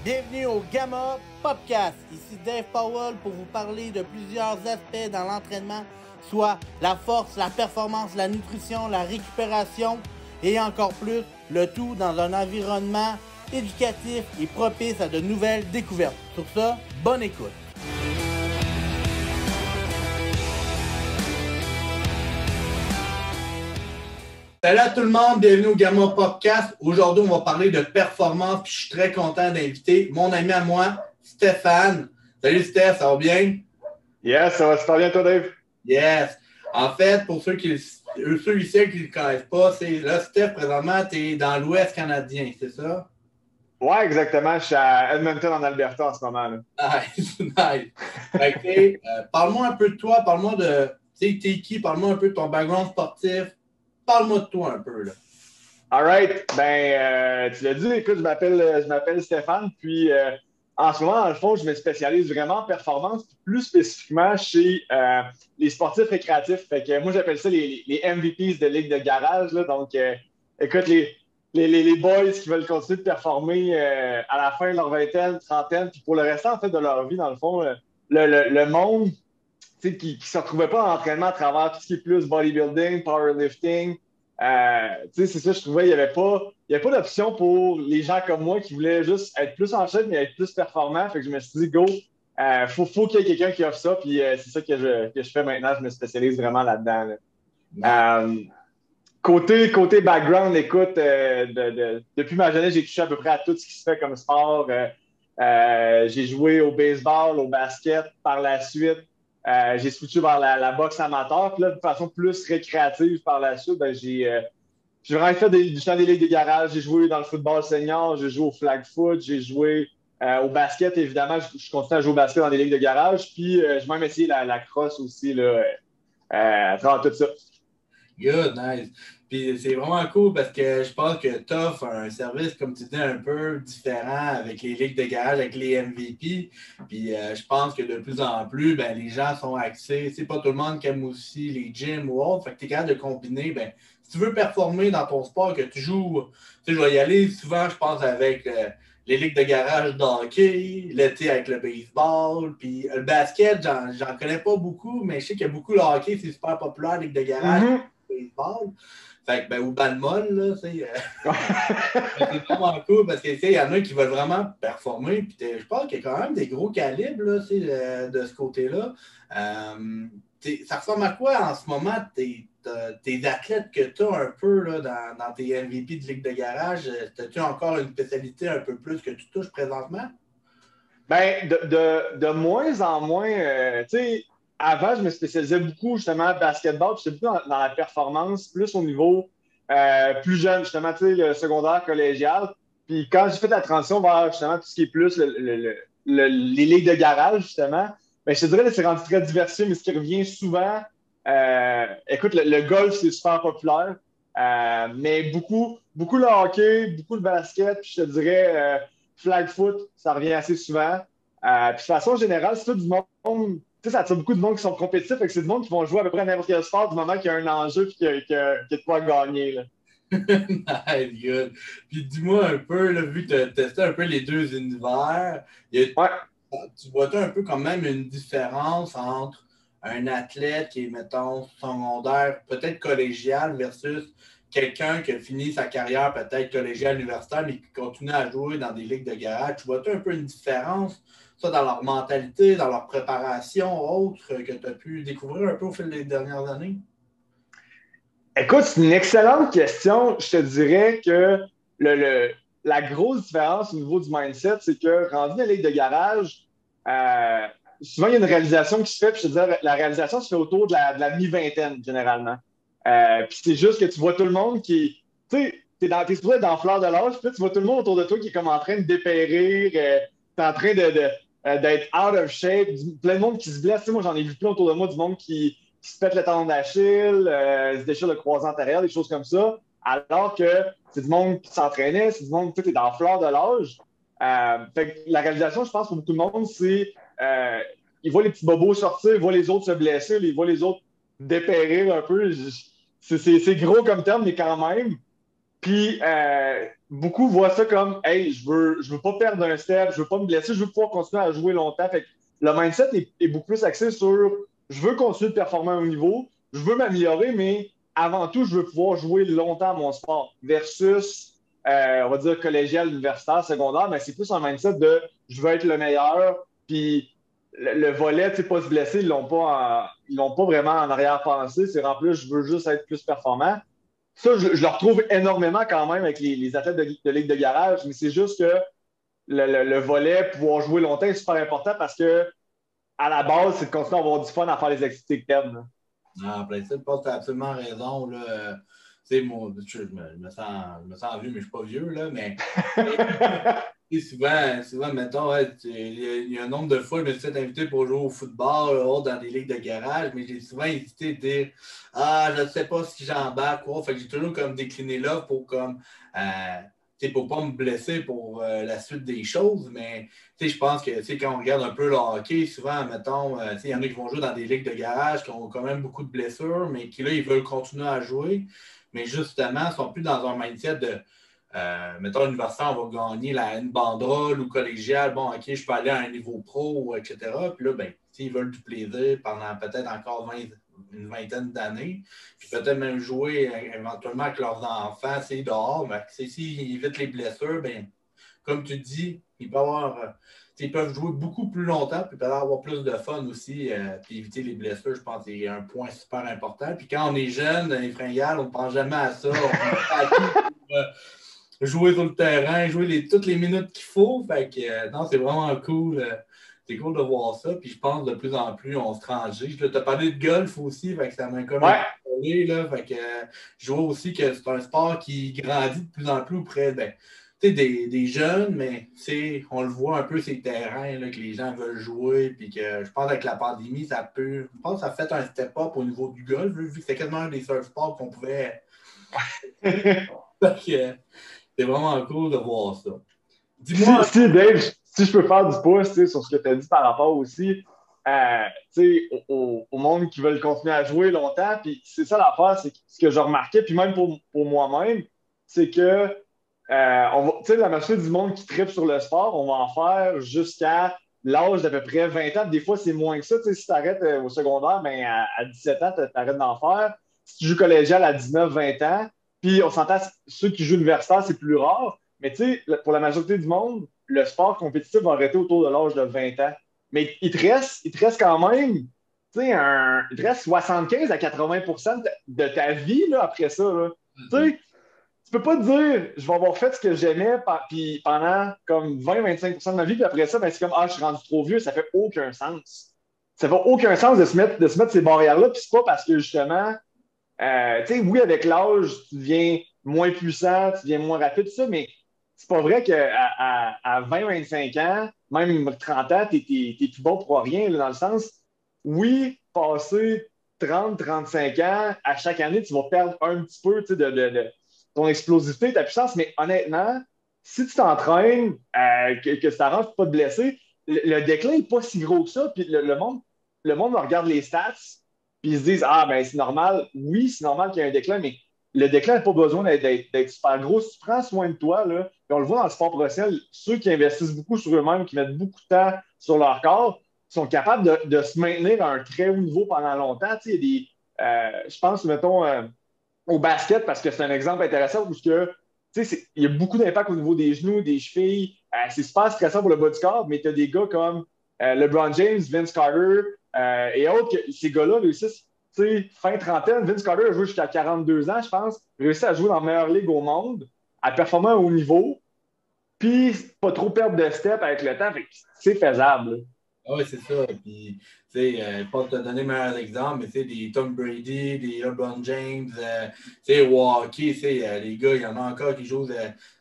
Bienvenue au Gamma Podcast. Ici Dave Powell pour vous parler de plusieurs aspects dans l'entraînement, soit la force, la performance, la nutrition, la récupération et encore plus, le tout dans un environnement éducatif et propice à de nouvelles découvertes. Sur ça, bonne écoute. Salut à tout le monde, bienvenue au Gamma Podcast. Aujourd'hui, on va parler de performance, puis je suis très content d'inviter mon ami à moi, Stéphane. Salut Steph, ça va bien? Yes, ça va super bien toi, Dave? Yes. En fait, pour ceux ici qui ne le connaissent pas, c'est là, Steph, présentement, tu es dans l'Ouest canadien, c'est ça? Ouais, exactement. Je suis à Edmonton, en Alberta, en ce moment. Là. Nice, nice. Fait que, parle-moi un peu de toi, parle-moi de, tu sais, t'es qui, parle-moi un peu de ton background sportif. Parle-moi de toi un peu, là. All right. Tu l'as dit, écoute, je m'appelle Stéphane, puis en ce moment, dans le fond, je me spécialise vraiment en performance, plus spécifiquement chez les sportifs récréatifs. Fait que moi, j'appelle ça les MVPs de ligue de garage, là. Donc, écoute, les boys qui veulent continuer de performer à la fin de leur vingtaine, trentaine, puis pour le restant, en fait, de leur vie, dans le fond, le monde qui ne se retrouvait pas en entraînement à travers tout ce qui est plus bodybuilding, powerlifting. C'est ça, je trouvais, il n'y avait pas d'option pour les gens comme moi qui voulaient juste être plus en shape, mais être plus performant. Fait que je me suis dit, go, faut qu'il y ait quelqu'un qui offre ça. Puis c'est ça que je fais maintenant. Je me spécialise vraiment là-dedans. Là. Côté background, écoute, depuis ma jeunesse, j'ai touché à peu près à tout ce qui se fait comme sport. J'ai joué au baseball, au basket. Par la suite, j'ai switché vers la boxe amateur. Puis là, de façon plus récréative par la suite, j'ai vraiment fait des ligues de garage. J'ai joué dans le football senior, j'ai joué au flag foot, j'ai joué au basket, évidemment. Je continue à jouer au basket dans des ligues de garage. Puis j'ai même essayé la crosse aussi là, à travers tout ça. Good, nice. Puis c'est vraiment cool parce que je pense que tu offres un service, comme tu dis, un peu différent avec les ligues de garage, avec les MVP. Puis je pense que de plus en plus, ben, les gens sont axés. C'est pas tout le monde qui aime aussi les gyms ou autres. Fait que tu es capable de combiner. Ben, si tu veux performer dans ton sport, que tu joues, tu sais, je vais y aller souvent, je pense, avec les ligues de garage d'hockey, l'été avec le baseball. Puis le basket, j'en connais pas beaucoup, mais je sais qu'il y a beaucoup de hockey, c'est super populaire, ligue de garage. Mm-hmm. Baseball. Fait que, ben, ou Balmol, là, c'est vraiment cool parce que, il y en a qui veulent vraiment performer. Puis, je pense qu'il y a quand même des gros calibres, là, de ce côté-là. Ça ressemble à quoi en ce moment, tes athlètes que tu as un peu là, dans tes MVP de Ligue de garage? As-tu encore une spécialité un peu plus que tu touches présentement? Ben, de moins en moins, tu sais, avant, je me spécialisais beaucoup justement en basketball, puis j'étais beaucoup dans la performance, plus au niveau plus jeune, justement, tu sais, le secondaire, collégial. Puis quand j'ai fait la transition vers justement tout ce qui est plus les ligues de garage, justement, ben, je te dirais que c'est rendu très diversifié, mais ce qui revient souvent, écoute, le golf, c'est super populaire, mais beaucoup le hockey, beaucoup le basket, puis je te dirais flag foot, ça revient assez souvent. Puis de façon générale, c'est tout du monde. Tu sais, ça attire beaucoup de monde qui sont compétitifs, et que c'est du monde qui vont jouer à peu près à n'importe quel sport du moment qu'il y a un enjeu et qu'il y a de quoi gagner. Là. Nice, good. Puis dis-moi un peu, là, vu que tu as testé un peu les deux univers, Ouais. tu vois-tu un peu quand même une différence entre un athlète qui est, mettons, secondaire, peut-être collégial, versus quelqu'un qui a fini sa carrière peut-être collégiale, universitaire, mais qui continue à jouer dans des ligues de garage? Tu vois-tu un peu une différence, ça, dans leur mentalité, dans leur préparation, autre, que tu as pu découvrir un peu au fil des dernières années? Écoute, c'est une excellente question. Je te dirais que la grosse différence au niveau du mindset, c'est que rendu dans la ligue de garage, souvent il y a une réalisation qui se fait, puis je te dirais, la réalisation se fait autour de la mi-vingtaine, généralement. Puis c'est juste que tu vois tout le monde qui. Tu sais, t'es supposé être dans fleur de l'âge, puis tu vois tout le monde autour de toi qui est comme en train de dépérir, t'es en train d'être out of shape, plein de monde qui se blesse. Tu sais, moi, j'en ai vu plein autour de moi, du monde qui se pète le tendon d'Achille, se déchire le croisé antérieur, des choses comme ça, alors que c'est du monde qui s'entraînait, c'est du monde qui est dans la fleur de l'âge. Fait que la réalisation, je pense, pour beaucoup de monde, c'est ils voient les petits bobos sortir, ils voient les autres se blesser, ils voient les autres dépérir un peu. C'est gros comme terme, mais quand même, Puis, beaucoup voient ça comme, hey, je veux pas perdre un step, je veux pas me blesser, je veux pouvoir continuer à jouer longtemps. Fait que le mindset est beaucoup plus axé sur, je veux continuer de performer à un niveau, je veux m'améliorer, mais avant tout, je veux pouvoir jouer longtemps à mon sport versus, on va dire, collégial, universitaire, secondaire, mais c'est plus un mindset de, je veux être le meilleur, puis le volet, tu sais, pas se blesser, ils l'ont pas vraiment en arrière-pensée. C'est en plus, je veux juste être plus performant. Ça, je le retrouve énormément quand même avec les athlètes de ligue de garage, mais c'est juste que le volet, pouvoir jouer longtemps est super important parce que à la base, c'est de continuer à avoir du fun à faire les activités que t'aimes. Ah, en plein ça, je pense que tu as absolument raison. Là. Tu sais, je me sens vieux, mais je ne suis pas vieux, là, mais souvent, mettons, ouais, il y a un nombre de fois, je me suis fait inviter pour jouer au football là, dans des ligues de garage, mais j'ai souvent hésité de dire ah, je ne sais pas si j'embarque, quoi. Fait que j'ai toujours comme décliné là pour comme pour pas me blesser pour la suite des choses, mais je pense que quand on regarde un peu le hockey, souvent, mettons, il y en a qui vont jouer dans des ligues de garage qui ont quand même beaucoup de blessures, mais qui là, ils veulent continuer à jouer, mais justement, ils ne sont plus dans un mindset de mettons, à l'université, on va gagner la N banderole ou collégiale. Bon, OK, je peux aller à un niveau pro, etc. Puis là, ben, ils veulent du plaisir pendant peut-être encore une vingtaine d'années. Puis peut-être même jouer éventuellement avec leurs enfants, c'est dehors. Mais s'ils évitent les blessures, ben, comme tu dis, ils peuvent jouer beaucoup plus longtemps, puis peut-être avoir plus de fun aussi, puis éviter les blessures, je pense que c'est un point super important. Puis quand on est jeune, dans les fringales, on ne pense jamais à ça. On est à tout pour, jouer sur le terrain, jouer toutes les minutes qu'il faut. Fait que, non, c'est vraiment cool. C'est cool de voir ça. Puis je pense de plus en plus, on se transige. Tu as parlé de golf aussi, fait que ça m'a comme Ouais, interpellé, là. Fait que, je vois aussi que c'est un sport qui grandit de plus en plus auprès des jeunes, mais on le voit un peu ces terrains là, que les gens veulent jouer. Puis que je pense qu'avec la pandémie, je pense que ça a fait un step-up au niveau du golf, vu que c'était quasiment un des seuls sports qu'on pouvait. Fait que, c'est vraiment cool de voir ça. Dis-moi. si, Dave, si je peux faire du pouce sur ce que tu as dit par rapport aussi au monde qui veulent continuer à jouer longtemps. Puis c'est ça l'affaire, c'est ce que je remarquais, puis même pour moi-même, c'est que la majorité du monde qui tripe sur le sport, on va en faire jusqu'à l'âge d'à peu près 20 ans. Des fois, c'est moins que ça. Si tu arrêtes au secondaire, ben, à 17 ans, tu arrêtes d'en faire. Si tu joues collégial à 19-20 ans, puis on s'entend, ceux qui jouent universitaire, c'est plus rare. Mais tu sais, pour la majorité du monde, le sport compétitif va arrêter autour de l'âge de 20 ans. Mais il te reste quand même, il te reste 75 à 80 de ta vie là, après ça. Là. Tu sais, tu peux pas te dire, je vais avoir fait ce que j'aimais puis pendant comme 20-25 de ma vie, puis après ça, ben, c'est comme, ah, je suis rendu trop vieux, ça fait aucun sens. Ça fait aucun sens de se mettre ces barrières-là, puis c'est pas parce que justement, tu sais, oui, avec l'âge, tu deviens moins puissant, tu deviens moins rapide, tout ça, mais c'est pas vrai qu'à à 20-25 ans, même 30 ans, t'es plus bon pour rien, là, dans le sens, oui, passer 30-35 ans, à chaque année, tu vas perdre un petit peu de ton explosivité, ta puissance, mais honnêtement, si tu t'entraînes, que ça t'arrange pas de blesser, le déclin n'est pas si gros que ça, puis le monde regarde les stats, puis ils se disent, ah, ben c'est normal. Oui, c'est normal qu'il y ait un déclin, mais le déclin n'a pas besoin d'être super gros. Si tu prends soin de toi, là, puis on le voit dans le sport professionnel, ceux qui investissent beaucoup sur eux-mêmes, qui mettent beaucoup de temps sur leur corps, sont capables de se maintenir à un très haut niveau pendant longtemps. Tu sais, il y a je pense, mettons, au basket, parce que c'est un exemple intéressant où que, il y a beaucoup d'impact au niveau des genoux, des chevilles. C'est super stressant pour le bas du corps, mais tu as des gars comme LeBron James, Vince Carter et autres, ces gars-là réussissent, fin trentaine. Vince Carter a joué jusqu'à 42 ans, je pense, réussit à jouer dans la meilleure ligue au monde, à performer à haut niveau, puis pas trop perdre de step avec le temps. C'est faisable. Ah oui, c'est ça. Puis, pas te donner le meilleur exemple, mais des Tom Brady, des LeBron James, au hockey, les gars, il y en a encore qui jouent,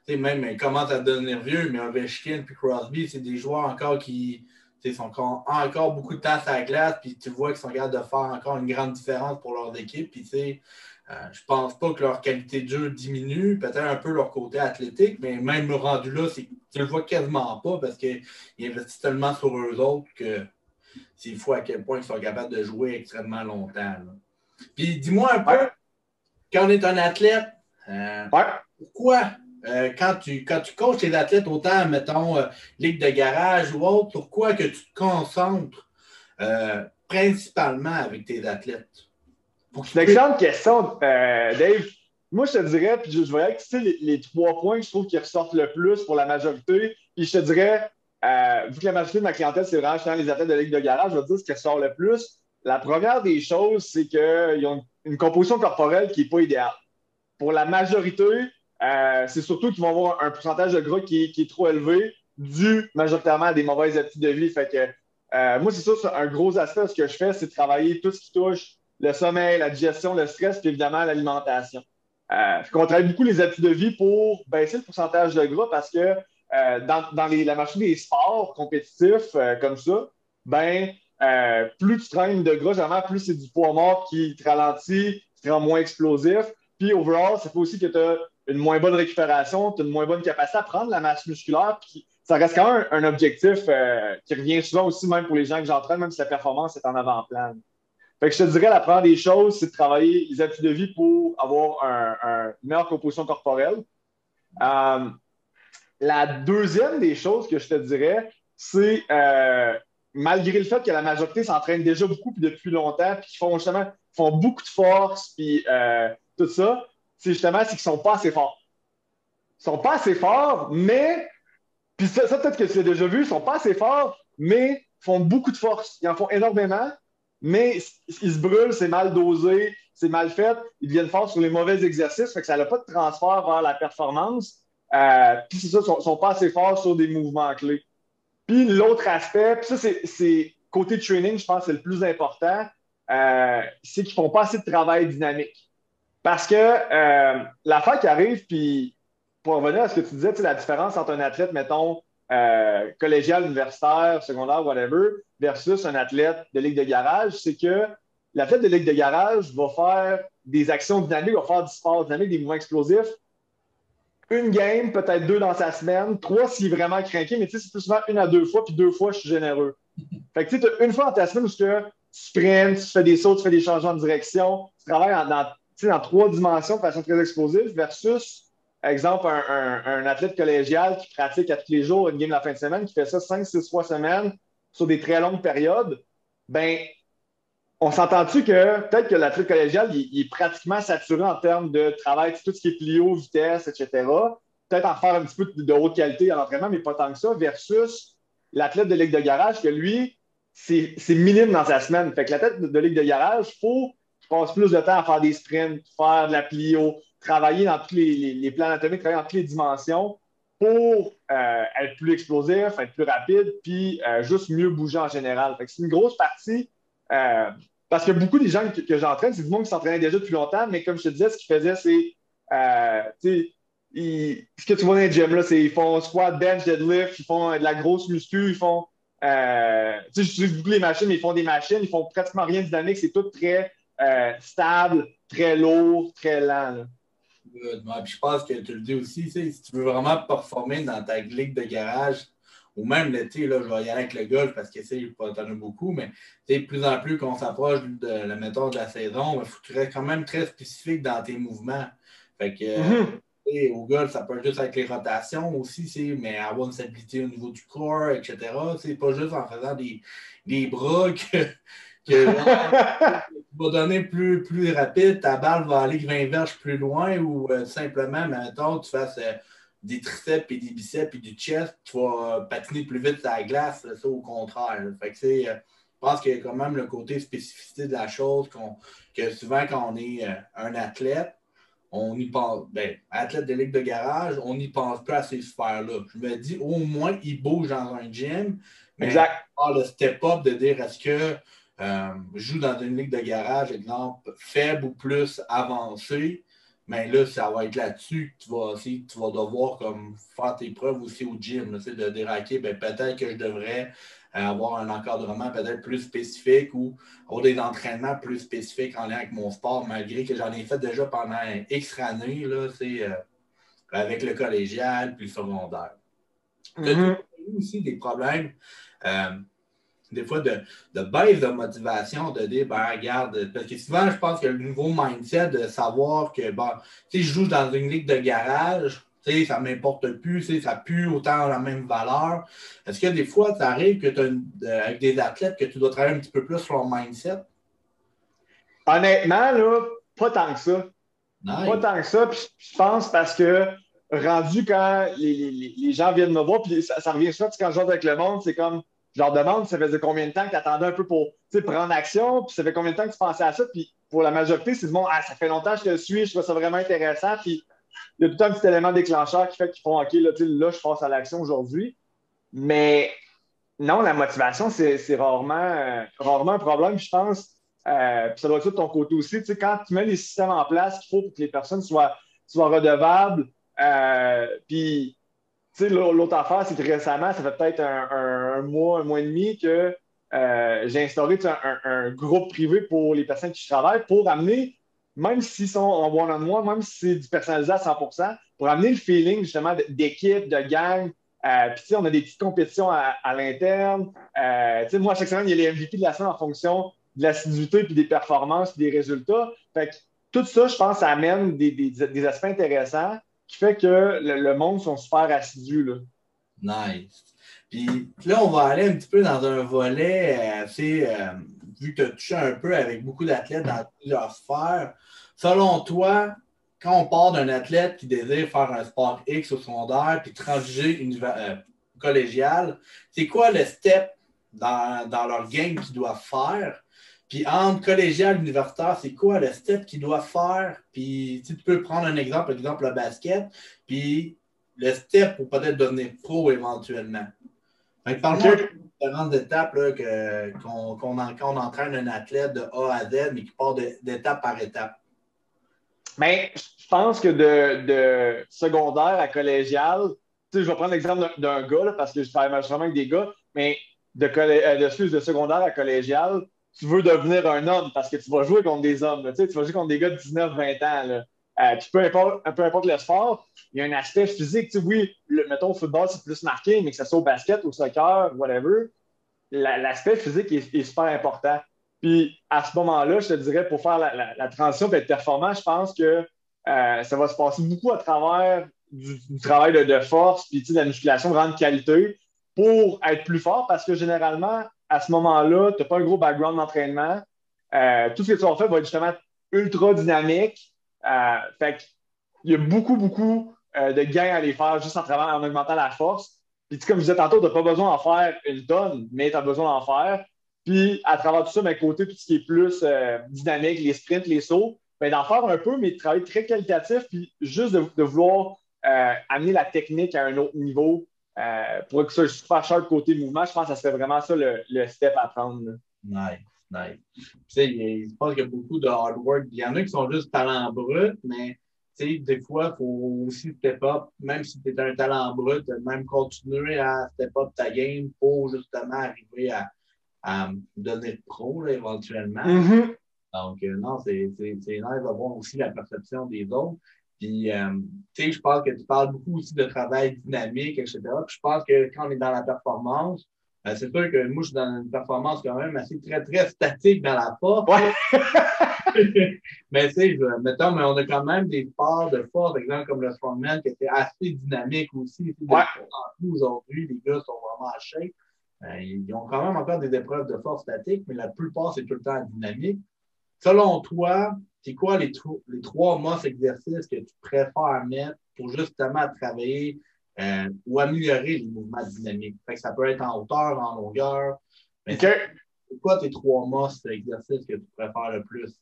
même ils commencent à devenir vieux, mais Ovechkin puis Crosby, c'est des joueurs encore qui sont encore beaucoup de temps à la glace, puis tu vois qu'ils sont capables de faire encore une grande différence pour leurs équipes. Puis, je pense pas que leur qualité de jeu diminue, peut-être un peu leur côté athlétique, mais même rendu là, tu le vois quasiment pas parce qu'ils investissent tellement sur eux autres que c'est fou à quel point ils sont capables de jouer extrêmement longtemps. Là. Puis dis-moi un peu, Ouais, quand on est un athlète, ouais. pourquoi, quand tu coaches tes athlètes, autant, mettons, ligue de garage ou autre, pourquoi que tu te concentres principalement avec tes athlètes? Pour qu'ils C'est une puissent. excellente question, Dave. Moi, je te dirais, puis je voyais que tu sais, les 3 points que je trouve qui ressortent le plus pour la majorité, puis je te dirais, vu que la majorité de ma clientèle, c'est vraiment les athlètes de ligue de garage, je vais te dire ce qui ressort le plus. La première des choses, c'est qu'ils ont une composition corporelle qui n'est pas idéale. Pour la majorité, c'est surtout qu'ils vont avoir un pourcentage de gras qui est trop élevé, dû majoritairement à des mauvaises habitudes de vie. Fait que moi, c'est ça, c'est un gros aspect de ce que je fais, c'est de travailler tout ce qui touche le sommeil, la digestion, le stress, puis évidemment l'alimentation. On travaille beaucoup les habitudes de vie pour baisser le pourcentage de gras parce que dans la machine des sports compétitifs comme ça, ben, plus tu traînes de gras, généralement, plus c'est du poids mort qui te ralentit, qui te rend moins explosif. Puis, overall, ça fait aussi que tu as une moins bonne récupération, tu as une moins bonne capacité à prendre la masse musculaire. Puis, ça reste quand même un objectif qui revient souvent aussi, même pour les gens que j'entraîne, même si la performance est en avant-plan. Fait que je te dirais, la première des choses, c'est de travailler les habitudes de vie pour avoir une meilleure composition corporelle. Euh, la deuxième des choses que je te dirais, c'est malgré le fait que la majorité s'entraîne déjà beaucoup puis depuis longtemps, puis qu'ils font justement font beaucoup de force, puis tout ça, c'est justement c'est qu'ils sont pas assez forts. Ils sont pas assez forts, mais puis ça peut-être que tu l'as déjà vu, ils sont pas assez forts, mais font beaucoup de force. Ils en font énormément, mais ils se brûlent, c'est mal dosé, c'est mal fait. Ils deviennent forts sur les mauvais exercices, fait que ça n'a pas de transfert vers la performance. Puis c'est ça, ils sont pas assez forts sur des mouvements clés. Puis l'autre aspect, puis ça, c'est côté training, je pense que c'est le plus important, c'est qu'ils font pas assez de travail dynamique. Parce que l'affaire qui arrive, puis pour revenir à ce que tu disais, la différence entre un athlète, mettons, collégial, universitaire, secondaire, whatever, versus un athlète de ligue de garage, c'est que l'athlète de ligue de garage va faire des actions dynamiques, va faire du sport dynamique, des mouvements explosifs, une game, peut-être 2 dans sa semaine, 3 s'il est vraiment craqué, mais tu sais, c'est plus souvent 1 à 2 fois, puis 2 fois, je suis généreux. Fait que tu sais, une fois dans ta semaine où tu sprints, tu fais des sauts, tu fais des changements de direction, tu travailles dans 3 dimensions de façon très explosive versus, exemple, un athlète collégial qui pratique à tous les jours une game la fin de semaine, qui fait ça 5, 6 fois semaine sur des très longues périodes, ben on s'entend-tu que peut-être que l'athlète collégial, il est pratiquement saturé en termes de travail, tout ce qui est plio, vitesse, etc. Peut-être en faire un petit peu de haute qualité à l'entraînement, mais pas tant que ça, versus l'athlète de ligue de garage, que lui, c'est minime dans sa semaine. Fait que l'athlète de ligue de garage, il faut qu'il passe plus de temps à faire des sprints, faire de la plio, travailler dans tous les plans anatomiques, travailler dans toutes les dimensions pour être plus explosif, être plus rapide, puis juste mieux bouger en général. Fait que c'est une grosse partie euh, parce que beaucoup des gens que j'entraîne, c'est du monde qui s'entraînait déjà depuis longtemps, mais comme je te disais, ce qu'ils faisaient, c'est ce que tu vois dans les gyms, là, c'est ils font squat, bench, deadlift, ils font de la grosse muscu, ils font j'utilise beaucoup les machines, mais ils font des machines, ils font pratiquement rien de dynamique, c'est tout très stable, très lourd, très lent. Là. Ouais, puis je pense que tu le dis aussi, tu sais, si tu veux vraiment performer dans ta ligue de garage, ou même l'été, là, je vais y aller avec le golf parce que tu en as beaucoup, mais de plus en plus qu'on s'approche de la méthode de la saison, il faut que tu restes quand même très spécifique dans tes mouvements. Fait que Mm-hmm. au golf, ça peut être juste avec les rotations aussi, mais avoir une stabilité au niveau du corps, etc. C'est pas juste en faisant des bras que genre, tu vas donner plus rapide, ta balle va aller 20 verges plus loin ou simplement, mettons, tu fasses des triceps et des biceps et du chest, tu vas patiner plus vite sur la glace, là, ça au contraire. Là. Fait que je pense qu'il y a quand même le côté spécificité de la chose que souvent quand on est un athlète, on y pense, ben, athlète de ligue de garage, on n'y pense pas à ces sphères-là. Je me dis, au moins, il bouge dans un gym, mais Exact. le step-up de dire est-ce que je joue dans une ligue de garage, exemple, faible ou plus avancé, mais là, ça va être là-dessus que tu vas devoir comme, faire tes preuves aussi au gym, là, de dire, OK, ben, peut-être que je devrais avoir un encadrement peut-être plus spécifique ou avoir des entraînements plus spécifiques en lien avec mon sport, malgré que j'en ai fait déjà pendant X années, là, avec le collégial puis le secondaire. Tu as Mm-hmm. eu aussi des problèmes. Euh, des fois de baisse de motivation, de dire, ben regarde, parce que souvent, je pense qu'il y a le nouveau mindset de savoir que, bon, si je joue dans une ligue de garage, ça ne m'importe plus, ça n'a plus autant la même valeur. Est-ce que des fois, ça arrive que avec des athlètes que tu dois travailler un petit peu plus sur leur mindset? Honnêtement, là, pas tant que ça. Pas Nice. tant que ça. Puis je pense parce que rendu quand les gens viennent me voir, puis ça revient souvent quand je joue avec le monde, c'est comme, je leur demande, ça faisait combien de temps que tu attendais un peu pour prendre action, puis ça fait combien de temps que tu pensais à ça, puis pour la majorité, c'est du monde, ah, ça fait longtemps que je te suis, je trouve ça vraiment intéressant, puis il y a tout un petit élément déclencheur qui fait qu'ils font, OK, là, je passe à l'action aujourd'hui. Mais non, la motivation, c'est rarement un problème, je pense. Puis ça doit être de ton côté aussi. Tu sais, quand tu mets les systèmes en place qu'il faut pour que les personnes soient redevables, puis tu sais, l'autre affaire, c'est que récemment, ça fait peut-être un mois et demi que j'ai instauré un groupe privé pour les personnes qui travaillent pour amener, même s'ils sont en one-on-one, même si c'est du personnalisé à 100%, pour amener le feeling justement d'équipe, de gang. Puis, tu sais, on a des petites compétitions à l'interne. Tu sais, moi, chaque semaine, il y a les MVP de la semaine en fonction de l'assiduité, puis des performances, puis des résultats. Fait que tout ça, je pense, ça amène des aspects intéressants qui fait que le monde sont super assidus, là. Nice. Puis là, on va aller un petit peu dans un volet assez, vu que tu as touché un peu avec beaucoup d'athlètes dans plusieurs sphères. Selon toi, quand on part d'un athlète qui désire faire un sport X au secondaire puis transiger collégial, c'est quoi le step dans leur game qu'ils doivent faire? Puis entre collégial et universitaire, c'est quoi le step qu'ils doivent faire? Puis tu peux prendre un exemple, par exemple le basket, puis le step pour peut-être devenir pro éventuellement. Parle-moi des différentes étapes là, qu'on entraîne un athlète de A à Z, mais qui part d'étape par étape. Mais je pense que de secondaire à collégial, tu sais, je vais prendre l'exemple d'un gars, là, parce que je travaille majoritairement avec des gars, mais de secondaire à collégial, tu veux devenir un homme parce que tu vas jouer contre des hommes. Là, tu sais, tu vas jouer contre des gars de 19-20 ans. Là. Puis peu importe le sport, il y a un aspect physique. Tu sais, oui, mettons, au football, c'est plus marqué, mais que ce soit au basket, au soccer, whatever, l'aspect physique est super important. Puis à ce moment-là, je te dirais, pour faire la transition et être performant, je pense que ça va se passer beaucoup à travers du travail de force, puis de la musculation de grande qualité pour être plus fort parce que généralement, à ce moment-là, tu n'as pas un gros background d'entraînement. Tout ce que tu vas faire va être justement ultra dynamique. Fait qu'il y a beaucoup de gains à aller faire juste en augmentant la force. Puis, comme je disais tantôt, tu n'as pas besoin d'en faire une tonne, mais tu as besoin d'en faire. Puis, à travers tout ça, d'un côté, tout ce qui est plus dynamique, les sprints, les sauts, ben, d'en faire un peu, mais de travailler très qualitatif, puis juste de vouloir amener la technique à un autre niveau pour que ça soit super sharp côté mouvement. Je pense que ça serait vraiment ça le step à prendre. Là. Nice, nice. Tu sais, je pense qu'il y a beaucoup de hard work. Il y en a qui sont juste talent brut, mais tu sais, des fois, il faut aussi step up, même si tu es un talent brut, même continuer à step up ta game pour justement arriver à devenir pro là, éventuellement. Mm-hmm. Donc, non, c'est nice d'avoir aussi la perception des autres. Puis, tu sais, je pense que tu parles beaucoup aussi de travail dynamique, etc. Puis, je pense que quand on est dans la performance, c'est sûr que moi, je suis dans une performance quand même assez très statique dans la force. Ouais. Mais tu sais, mettons, mais on a quand même des sports de force, par exemple comme le strongman, qui était assez dynamique aussi. Ouais. Aujourd'hui, les gars sont vraiment à shape. Ils ont quand même encore des épreuves de force statique, mais la plupart, c'est tout le temps dynamique. Selon toi, c'est quoi les 3 must exercices que tu préfères mettre pour justement travailler ou améliorer les mouvements dynamiques? Fait que ça peut être en hauteur, en longueur. Mais okay. C'est quoi tes 3 must exercices que tu préfères le plus?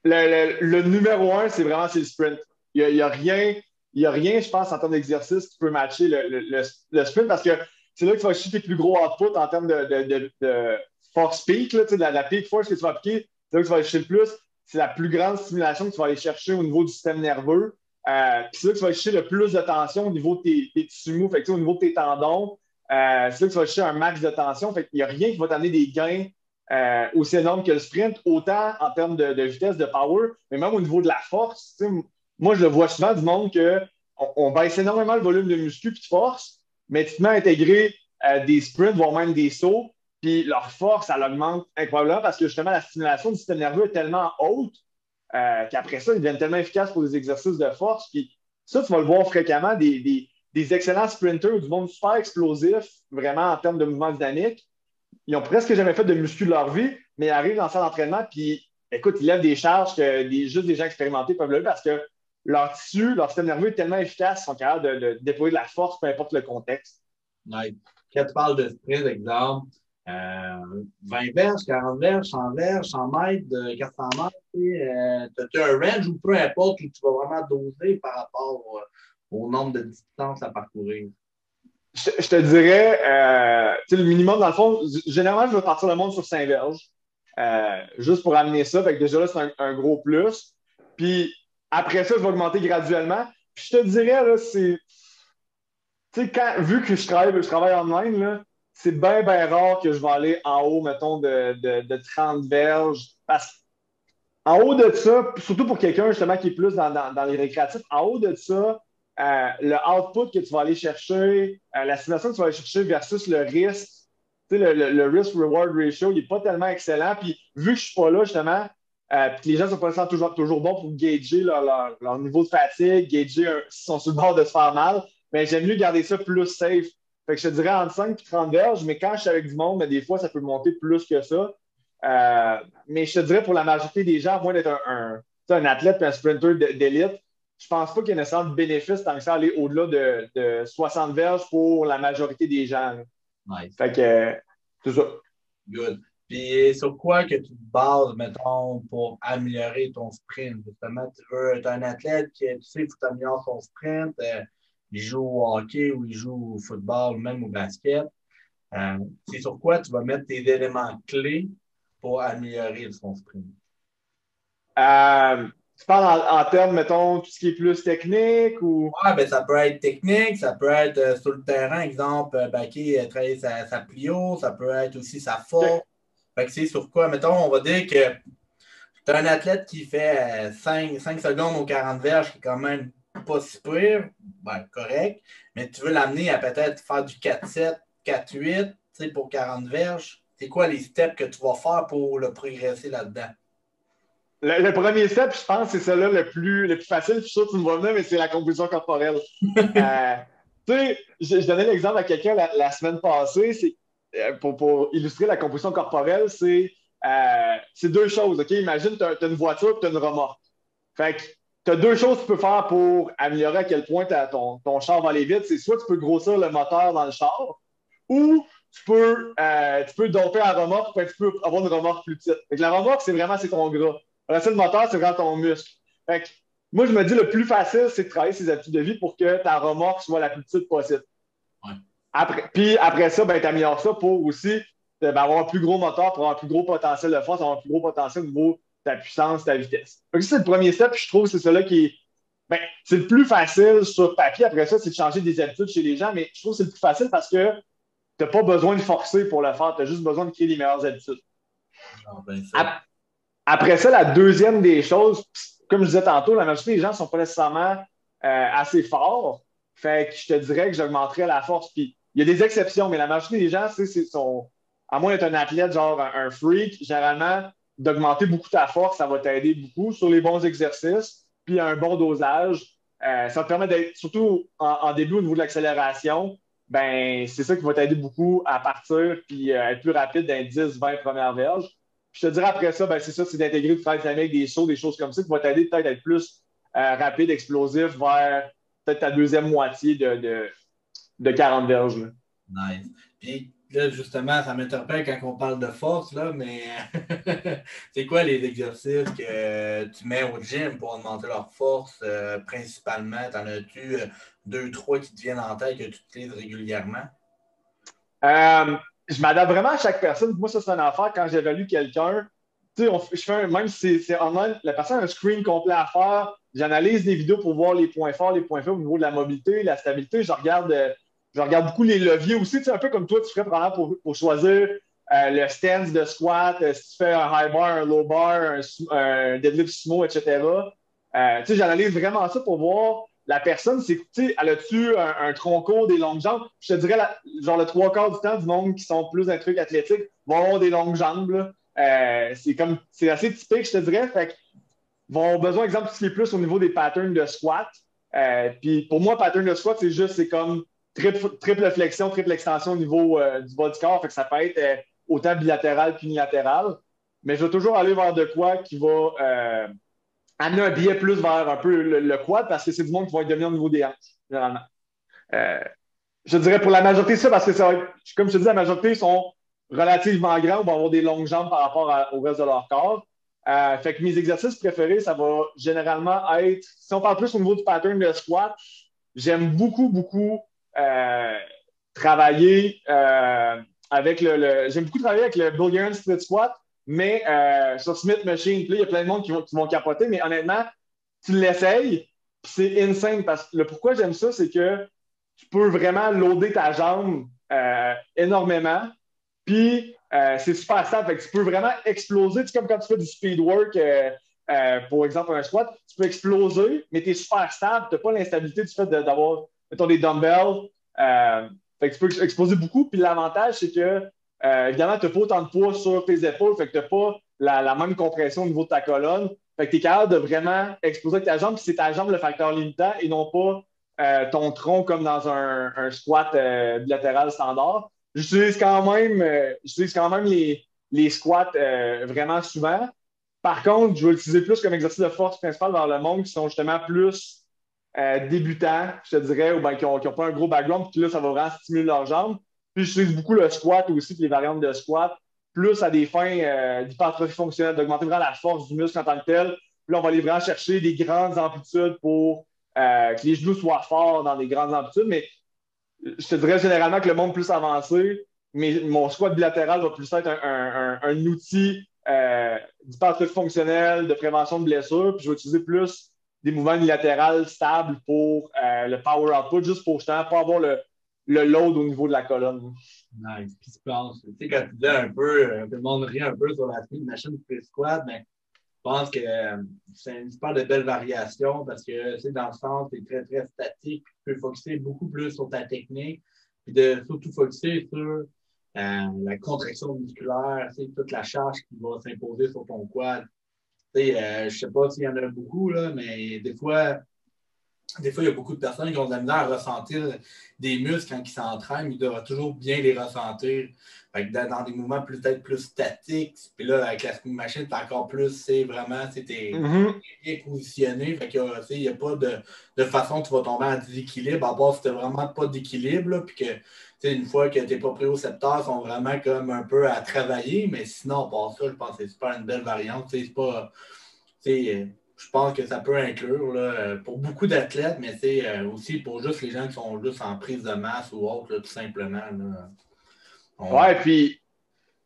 Le numéro 1, c'est vraiment le sprint. Il y a rien, je pense, en termes d'exercice qui peut matcher le sprint parce que c'est là que tu vas chercher tes plus gros outputs en termes de force peak, là, la peak force que tu vas appliquer. C'est là que tu vas aller chercher le plus. C'est la plus grande stimulation que tu vas aller chercher au niveau du système nerveux. Puis c'est là que tu vas aller chercher le plus de tension au niveau de tes tissus mous, au niveau de tes tendons. C'est là que tu vas aller chercher un max de tension. Fait qu'il n'y a rien qui va t'amener des gains aussi énormes que le sprint, autant en termes de vitesse, de power, mais même au niveau de la force. Moi, je le vois souvent du monde qu'on baisse énormément le volume de muscu et de force, mais tu te mets à intégrer des sprints, voire même des sauts. Puis leur force, elle augmente incroyablement parce que justement, la stimulation du système nerveux est tellement haute qu'après ça, ils deviennent tellement efficaces pour des exercices de force. Puis ça, tu vas le voir fréquemment, des excellents sprinters ou du monde super explosif, vraiment en termes de mouvement dynamique. Ils ont presque jamais fait de muscu de leur vie, mais ils arrivent dans le salle d'entraînement, puis écoute, ils lèvent des charges que juste des gens expérimentés peuvent lever parce que leur tissu, leur système nerveux est tellement efficace, ils sont capables de déployer de la force, peu importe le contexte. Ouais. Quand tu parles de sprint, exemple, 20 verges, 40 verges, 100 verges, 100 mètres, 400 mètres, tu as un range ou peu importe où tu vas vraiment doser par rapport au nombre de distances à parcourir. Je te dirais, le minimum, dans le fond, généralement, je vais partir le monde sur Saint-Verge, juste pour amener ça. Fait que déjà là, c'est un gros plus. Puis après ça, je vais augmenter graduellement. Puis je te dirais, là, c'est. Tu sais, vu que je travaille online, là, c'est bien, bien rare que je vais aller en haut, mettons, de 30 verges. Parce qu'en haut de ça, surtout pour quelqu'un justement qui est plus dans les récréatifs, en haut de ça, le output que tu vas aller chercher, la stimulation que tu vas aller chercher versus le risque, tu sais, le risk-reward ratio, il n'est pas tellement excellent. Puis vu que je ne suis pas là, justement, puis que les gens ne sont pas nécessairement toujours bons pour gager leur niveau de fatigue, gager s'ils sont sur le bord de se faire mal, mais j'aime mieux garder ça plus safe. Fait que je te dirais entre 5 et 30 verges, mais quand je suis avec du monde, mais des fois, ça peut monter plus que ça. Mais je te dirais pour la majorité des gens, à moins d'être un athlète et un sprinter d'élite, je pense pas qu'il y ait nécessairement de bénéfice tant que ça aller au-delà de 60 verges pour la majorité des gens. Nice. Fait que c'est ça. Good. Puis sur quoi que tu te bases, mettons, pour améliorer ton sprint? Justement, tu veux être un athlète qui, tu sais, il faut améliorer son sprint. Il joue au hockey ou il joue au football, même au basket. C'est sur quoi tu vas mettre tes éléments clés pour améliorer son sprint? Tu parles en termes, mettons, tout ce qui est plus technique ou. Ouais, ben, ça peut être technique, ça peut être sur le terrain, exemple, Baké travailler sa plio, ça peut être aussi sa force. Fait que c'est sur quoi? Mettons, on va dire que tu as un athlète qui fait 5 secondes aux 40 verges, qui est quand même pas si pire, ben, correct, mais tu veux l'amener à peut-être faire du 4-7, 4-8, tu sais, pour 40 verges. C'est quoi les steps que tu vas faire pour le progresser là-dedans? Le premier step, je pense, c'est celui-là le plus facile. Je suis sûr que tu me vois venir, mais c'est la composition corporelle. Euh, tu sais, je donnais l'exemple à quelqu'un la semaine passée. Pour illustrer la composition corporelle, c'est deux choses. OK? Imagine, tu as une voiture et tu as une remorque. Fait que tu as deux choses que tu peux faire pour améliorer à quel point ton char va aller vite. C'est soit tu peux grossir le moteur dans le char ou tu peux domper la remorque et tu peux avoir une remorque plus petite. Fait que la remorque, c'est ton gras. Le moteur, c'est vraiment ton muscle. Fait que, moi, je me dis, le plus facile, c'est de travailler ses habitudes de vie pour que ta remorque soit la plus petite possible. Ouais. Puis après ça, ben, tu améliores ça pour aussi avoir un plus gros moteur, pour avoir un plus gros potentiel de force, avoir un plus gros potentiel au niveau de ta puissance, ta vitesse. Donc, ça, c'est le premier step, puis je trouve que c'est celui qui est. Ben, c'est le plus facile sur papier. Après ça, c'est de changer des habitudes chez les gens, mais je trouve que c'est le plus facile parce que tu n'as pas besoin de forcer pour le faire, tu as juste besoin de créer les meilleures habitudes. Non, ben, Après ça, la deuxième des choses, comme je disais tantôt, la majorité des gens ne sont pas nécessairement assez forts. Fait que je te dirais que j'augmenterais la force. Puis il y a des exceptions, mais la majorité des gens, à moins d'être un athlète, genre un freak, généralement, d'augmenter beaucoup ta force, ça va t'aider beaucoup sur les bons exercices, puis un bon dosage. Ça te permet d'être, surtout en début au niveau de l'accélération, ben c'est ça qui va t'aider beaucoup à partir puis être plus rapide dans les 10-20 premières verges. Puis je te dirais après ça, ben c'est ça, c'est d'intégrer du travail dynamique, des sauts, des choses comme ça qui vont t'aider peut-être à être plus rapide, explosif vers peut-être ta deuxième moitié de 40 verges. Là. nice. Puis là, justement, ça m'interpelle quand on parle de force, là, mais c'est quoi les exercices que tu mets au gym pour augmenter leur force principalement? T'en as-tu deux, trois qui te viennent en tête que tu utilises régulièrement? Je m'adapte vraiment à chaque personne. Moi, ça, c'est une affaire quand j'évalue quelqu'un. Tu sais, je fais même si c'est online, la personne a un screen complet à faire. J'analyse des vidéos pour voir les points forts, les points faibles au niveau de la mobilité, la stabilité. Je regarde beaucoup les leviers aussi. Tu sais, un peu comme toi, tu ferais probablement pour choisir le stance de squat, si tu fais un high bar, un low bar, un deadlift sumo, etc. Tu sais, j'analyse vraiment ça pour voir la personne, c'est, tu sais, elle a-tu un tronc court, des longues jambes? Je te dirais, genre, le trois quarts du temps du monde qui sont plus un truc athlétique vont avoir des longues jambes, là. C'est assez typique, je te dirais. Fait que, vont avoir besoin, exemple, tout ce qui est plus au niveau des patterns de squat. Puis pour moi, pattern de squat, c'est comme triple flexion, triple extension au niveau du bas du corps. Fait que ça peut être autant bilatéral qu'unilatéral. Mais je vais toujours aller vers de quoi qui va amener un biais plus vers un peu le quad parce que c'est du monde qui va être dominé au niveau des hanches, généralement. Euh, je dirais pour la majorité, ça, parce que ça va être, comme je te dis, la majorité sont relativement grands ou vont avoir des longues jambes par rapport au reste de leur corps. Fait que mes exercices préférés, ça va généralement être, si on parle plus au niveau du pattern de squat, j'aime beaucoup travailler avec j'aime beaucoup travailler avec le Bulgarian Split Squat, mais sur Smith Machine. Puis là, il y a plein de monde qui vont capoter, mais honnêtement, tu l'essayes, c'est insane parce que le pourquoi j'aime ça, c'est que tu peux vraiment loader ta jambe énormément. Puis, c'est super stable. Fait que tu peux vraiment exploser. C'est comme quand tu fais du speed work, pour exemple, un squat, tu peux exploser, mais tu es super stable. Tu n'as pas l'instabilité du fait d'avoir, mettons, des dumbbells. Fait que tu peux exploser beaucoup. Puis l'avantage, c'est que, évidemment, tu n'as pas autant de poids sur tes épaules. Fait que tu n'as pas la même compression au niveau de ta colonne. Fait que tu es capable de vraiment exploser avec ta jambe. Puis c'est ta jambe le facteur limitant et non pas ton tronc comme dans un squat bilatéral standard. J'utilise quand même les squats vraiment souvent. Par contre, je vais l'utiliser plus comme exercice de force principale vers le monde qui sont justement plus débutants, je te dirais, ou bien qui n'ont pas un gros background, puis là, ça va vraiment stimuler leurs jambes. Puis j'utilise beaucoup le squat aussi, puis les variantes de squat, plus à des fins d'hypertrophie fonctionnelle, d'augmenter vraiment la force du muscle en tant que tel. Puis là, on va aller vraiment chercher des grandes amplitudes pour que les genoux soient forts dans des grandes amplitudes. Mais je te dirais généralement que le monde plus avancé, mais mon squat bilatéral va plus être un outil d'hypertrophie fonctionnelle, de prévention de blessures, puis je vais utiliser plus des mouvements unilatéraux stables pour le power output, juste pour justement pas avoir le load au niveau de la colonne. Nice. Puis tu penses, tu sais, quand tu dis un peu, tout le monde rit un peu sur la machine free squat, mais je pense que c'est une super de belle variation parce que, tu sais, dans le sens, tu es très, très statique. Tu peux focuser beaucoup plus sur ta technique, puis de surtout focuser sur la contraction musculaire, tu sais, toute la charge qui va s'imposer sur ton quad. Tu sais, je sais pas s'il y en a beaucoup, là, mais des fois, il y a beaucoup de personnes qui ont de la misère à ressentir des muscles quand ils s'entraînent, mais ils doivent toujours bien les ressentir. Fait que dans des mouvements peut-être plus statiques, puis là, avec la machine, c'est encore plus, c'est vraiment, t'es bien positionné. Fait que, il n'y a pas de façon que tu vas tomber en déséquilibre, à part si tu n'as vraiment pas d'équilibre, là, puis que, une fois que tes propriocepteurs sont vraiment comme un peu à travailler, mais sinon, par ça, je pense que c'est super une belle variante. C'est pas, je pense que ça peut inclure là, pour beaucoup d'athlètes, mais c'est aussi pour juste les gens qui sont juste en prise de masse ou autre, là, tout simplement. Là. Ouais, puis,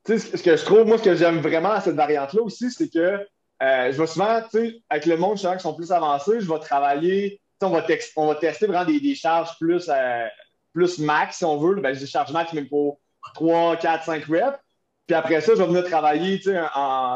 tu sais, ce que je trouve, moi, ce que j'aime vraiment à cette variante-là aussi, c'est que je vais souvent, tu sais, avec le monde, qui sont plus avancés, je vais travailler, on va tester vraiment des charges plus max, si on veut. Ben, des charges max, même pour 3, 4, 5 reps. Puis après ça, je vais venir travailler, tu sais,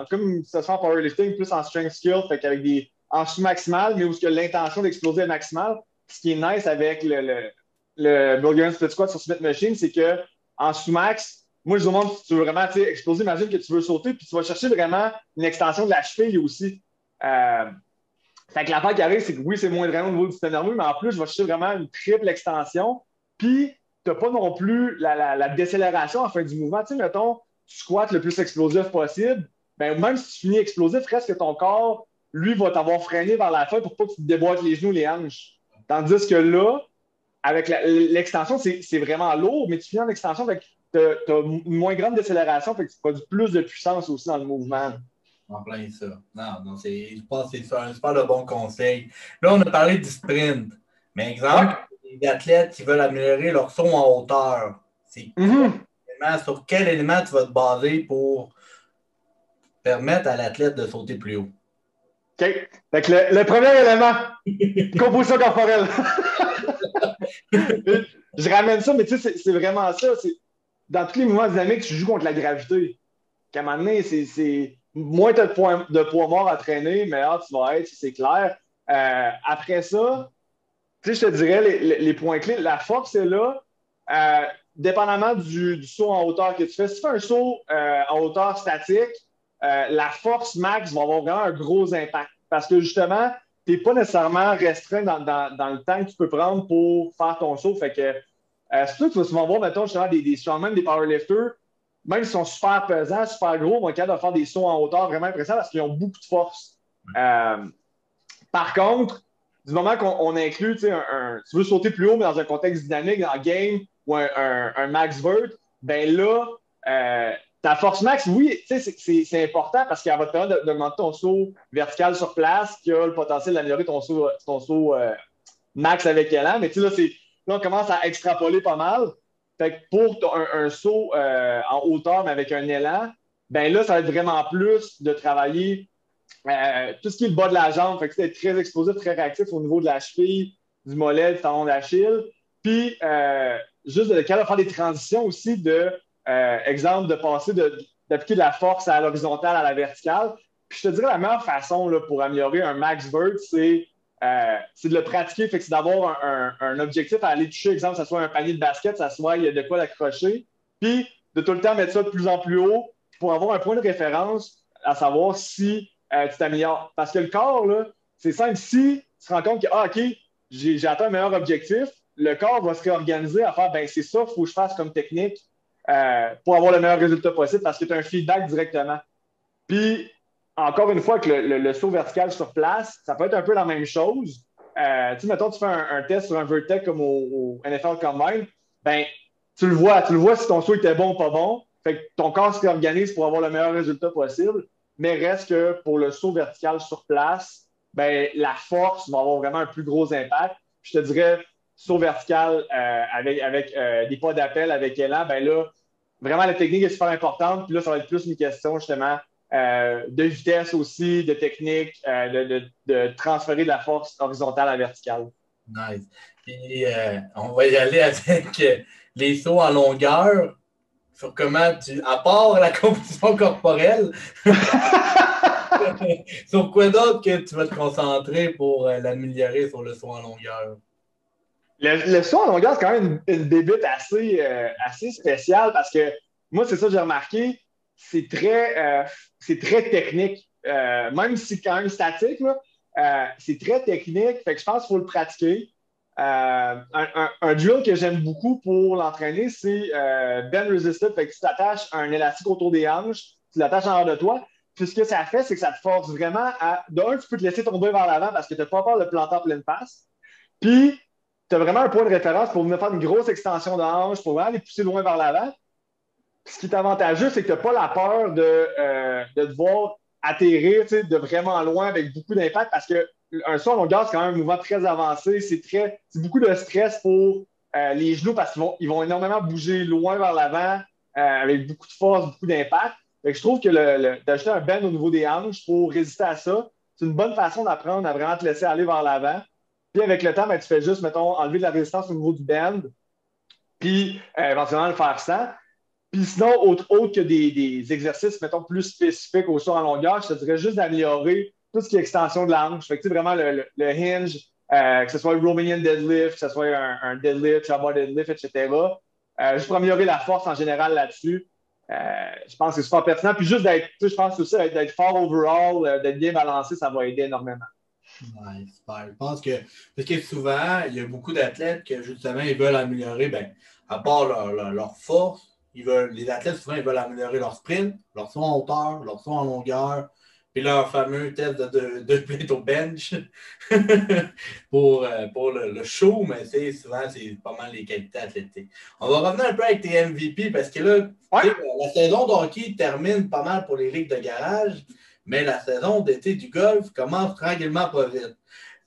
comme ça se fait en powerlifting, plus en strength skill, fait qu'avec en sous-maximal, mais où il y a l'intention d'exploser le maximal. Ce qui est nice avec le Bulgarian Split Squat sur Smith Machine, c'est que en sous-max, moi, je demande si tu veux vraiment exploser, imagine que tu veux sauter, puis tu vas chercher vraiment une extension de la cheville aussi. Fait que l'affaire qui arrive, c'est que oui, c'est moins drainant au niveau du système nerveux, mais en plus, je vais chercher vraiment une triple extension. Puis, tu n'as pas non plus la décélération à la fin du mouvement. Tu sais, mettons, tu squattes le plus explosif possible. Ben, même si tu finis explosif, reste que ton corps, lui, va t'avoir freiné vers la fin pour pas que tu te déboîtes les genoux, les hanches. Tandis que là, avec l'extension, c'est vraiment lourd, mais tu finis en extension, fait que tu as une moins grande décélération, fait que tu produis plus de puissance aussi dans le mouvement. En plein ça. Non, je pense que c'est un super de bon conseil. Là, on a parlé du sprint. Mais exemple, les athlètes qui veulent améliorer leur saut en hauteur, c'est sur quel élément tu vas te baser pour permettre à l'athlète de sauter plus haut? OK. Fait que le premier élément, composition corporelle. Je ramène ça, mais tu sais, c'est vraiment ça. Dans tous les mouvements dynamiques, tu joues contre la gravité. Qu'à un moment donné, c'est moins tu as de poids mort à traîner, meilleur tu vas être, c'est clair. Après ça, Tu sais, je te dirais les points clés. La force est là, euh, dépendamment du saut en hauteur que tu fais. Si tu fais un saut en hauteur statique, la force max va avoir vraiment un gros impact. Parce que justement, tu n'es pas nécessairement restreint dans le temps que tu peux prendre pour faire ton saut. Fait que c'est sûr que tu vas souvent voir, mettons, justement, des strongmen, des powerlifters, même s'ils sont super pesants, super gros, vont être capables de faire des sauts en hauteur vraiment impressionnants parce qu'ils ont beaucoup de force. Euh, Par contre, du moment qu'on inclut, tu veux sauter plus haut, mais dans un contexte dynamique, dans le game, ou un max vert, ben là, ta force max, oui, c'est important parce qu'elle va te permettre d'augmenter ton saut vertical sur place, qui a le potentiel d'améliorer ton saut max avec élan. Mais tu sais, là, on commence à extrapoler pas mal. Fait que pour un saut en hauteur, mais avec un élan, ben là, ça va être vraiment plus de travailler tout ce qui est le bas de la jambe, fait que c'est très explosif, très réactif au niveau de la cheville, du mollet, du tendon d'Achille. Puis, juste de capable de faire des transitions aussi exemple, de passer d'appliquer de la force à l'horizontale, à la verticale. Puis, je te dirais, la meilleure façon là, pour améliorer un max vert, c'est de le pratiquer, fait que c'est d'avoir un objectif à aller toucher, exemple, que ce soit un panier de basket, ça soit il y a de quoi l'accrocher, puis de tout le temps mettre ça de plus en plus haut pour avoir un point de référence à savoir si tu t'améliores. Parce que le corps, là, c'est simple. Si tu te rends compte que, OK, j'ai atteint un meilleur objectif, le corps va se réorganiser à faire, ben c'est ça qu'il faut que je fasse comme technique pour avoir le meilleur résultat possible parce que tu as un feedback directement. Puis, encore une fois, que le saut vertical sur place, ça peut être un peu la même chose. Tu sais, mettons, tu fais un test sur un vertex comme au NFL Combine, ben, tu le vois si ton saut était bon ou pas bon. Fait que ton corps se réorganise pour avoir le meilleur résultat possible. Mais reste que pour le saut vertical sur place, ben, la force va avoir vraiment un plus gros impact. Puis je te dirais, saut vertical avec des pas d'appel, avec élan, ben là, vraiment, la technique est super importante. Puis là, ça va être plus une question, justement, de vitesse aussi, de technique, de transférer de la force horizontale à verticale. Nice. Puis, on va y aller avec les sauts en longueur. Sur comment tu, à part la composition corporelle, sur quoi d'autre que tu vas te concentrer pour l'améliorer sur le saut en longueur? Le saut en longueur, c'est quand même une débute assez spéciale parce que moi, c'est ça que j'ai remarqué, c'est très technique. Même si c'est quand même statique, là, c'est très technique. Fait que je pense qu'il faut le pratiquer. Un drill que j'aime beaucoup pour l'entraîner, c'est bend resisted. Fait que tu t'attaches un élastique autour des hanches, tu l'attaches en arrière de toi. Puis ce que ça fait, c'est que ça te force vraiment à. D'un, tu peux te laisser tomber vers l'avant parce que tu n'as pas peur de planter en pleine face. Puis, tu as vraiment un point de référence pour venir faire une grosse extension de hanche, pour vraiment les pousser loin vers l'avant. Puis, ce qui est avantageux, c'est que tu n'as pas la peur de devoir atterrir de vraiment loin avec beaucoup d'impact parce qu'un saut en longueur, c'est quand même un mouvement très avancé. C'est beaucoup de stress pour les genoux parce qu'ils vont énormément bouger loin vers l'avant avec beaucoup de force, beaucoup d'impact. Fait que je trouve que d'ajouter un bend au niveau des hanches pour résister à ça, c'est une bonne façon d'apprendre à vraiment te laisser aller vers l'avant. Puis avec le temps, ben, tu fais juste, mettons, enlever de la résistance au niveau du bend, puis éventuellement le faire sans. Puis sinon, autre que des exercices, mettons, plus spécifiques au saut en longueur, je te dirais juste d'améliorer tout ce qui est extension de la hanche. Fait que, vraiment, le hinge, que ce soit le Romanian deadlift, que ce soit un deadlift, chabar deadlift, etc. Juste pour améliorer la force en général là-dessus. Je pense que c'est super pertinent. Puis juste je pense aussi d'être fort overall, d'être bien balancé, ça va aider énormément. Ouais, super. Je pense que, parce que souvent, il y a beaucoup d'athlètes que justement, ils veulent améliorer, ben, à part leur force, les athlètes, souvent, ils veulent améliorer leur sprint, leur saut en hauteur, leur saut en longueur, puis leur fameux test de plate au bench pour le show, mais souvent, c'est pas mal les qualités athlétiques. On va revenir un peu avec tes MVP parce que là, Ouais. la saison de hockey termine pas mal pour les ligues de garage. Mais la saison d'été du golf commence tranquillement pas vite.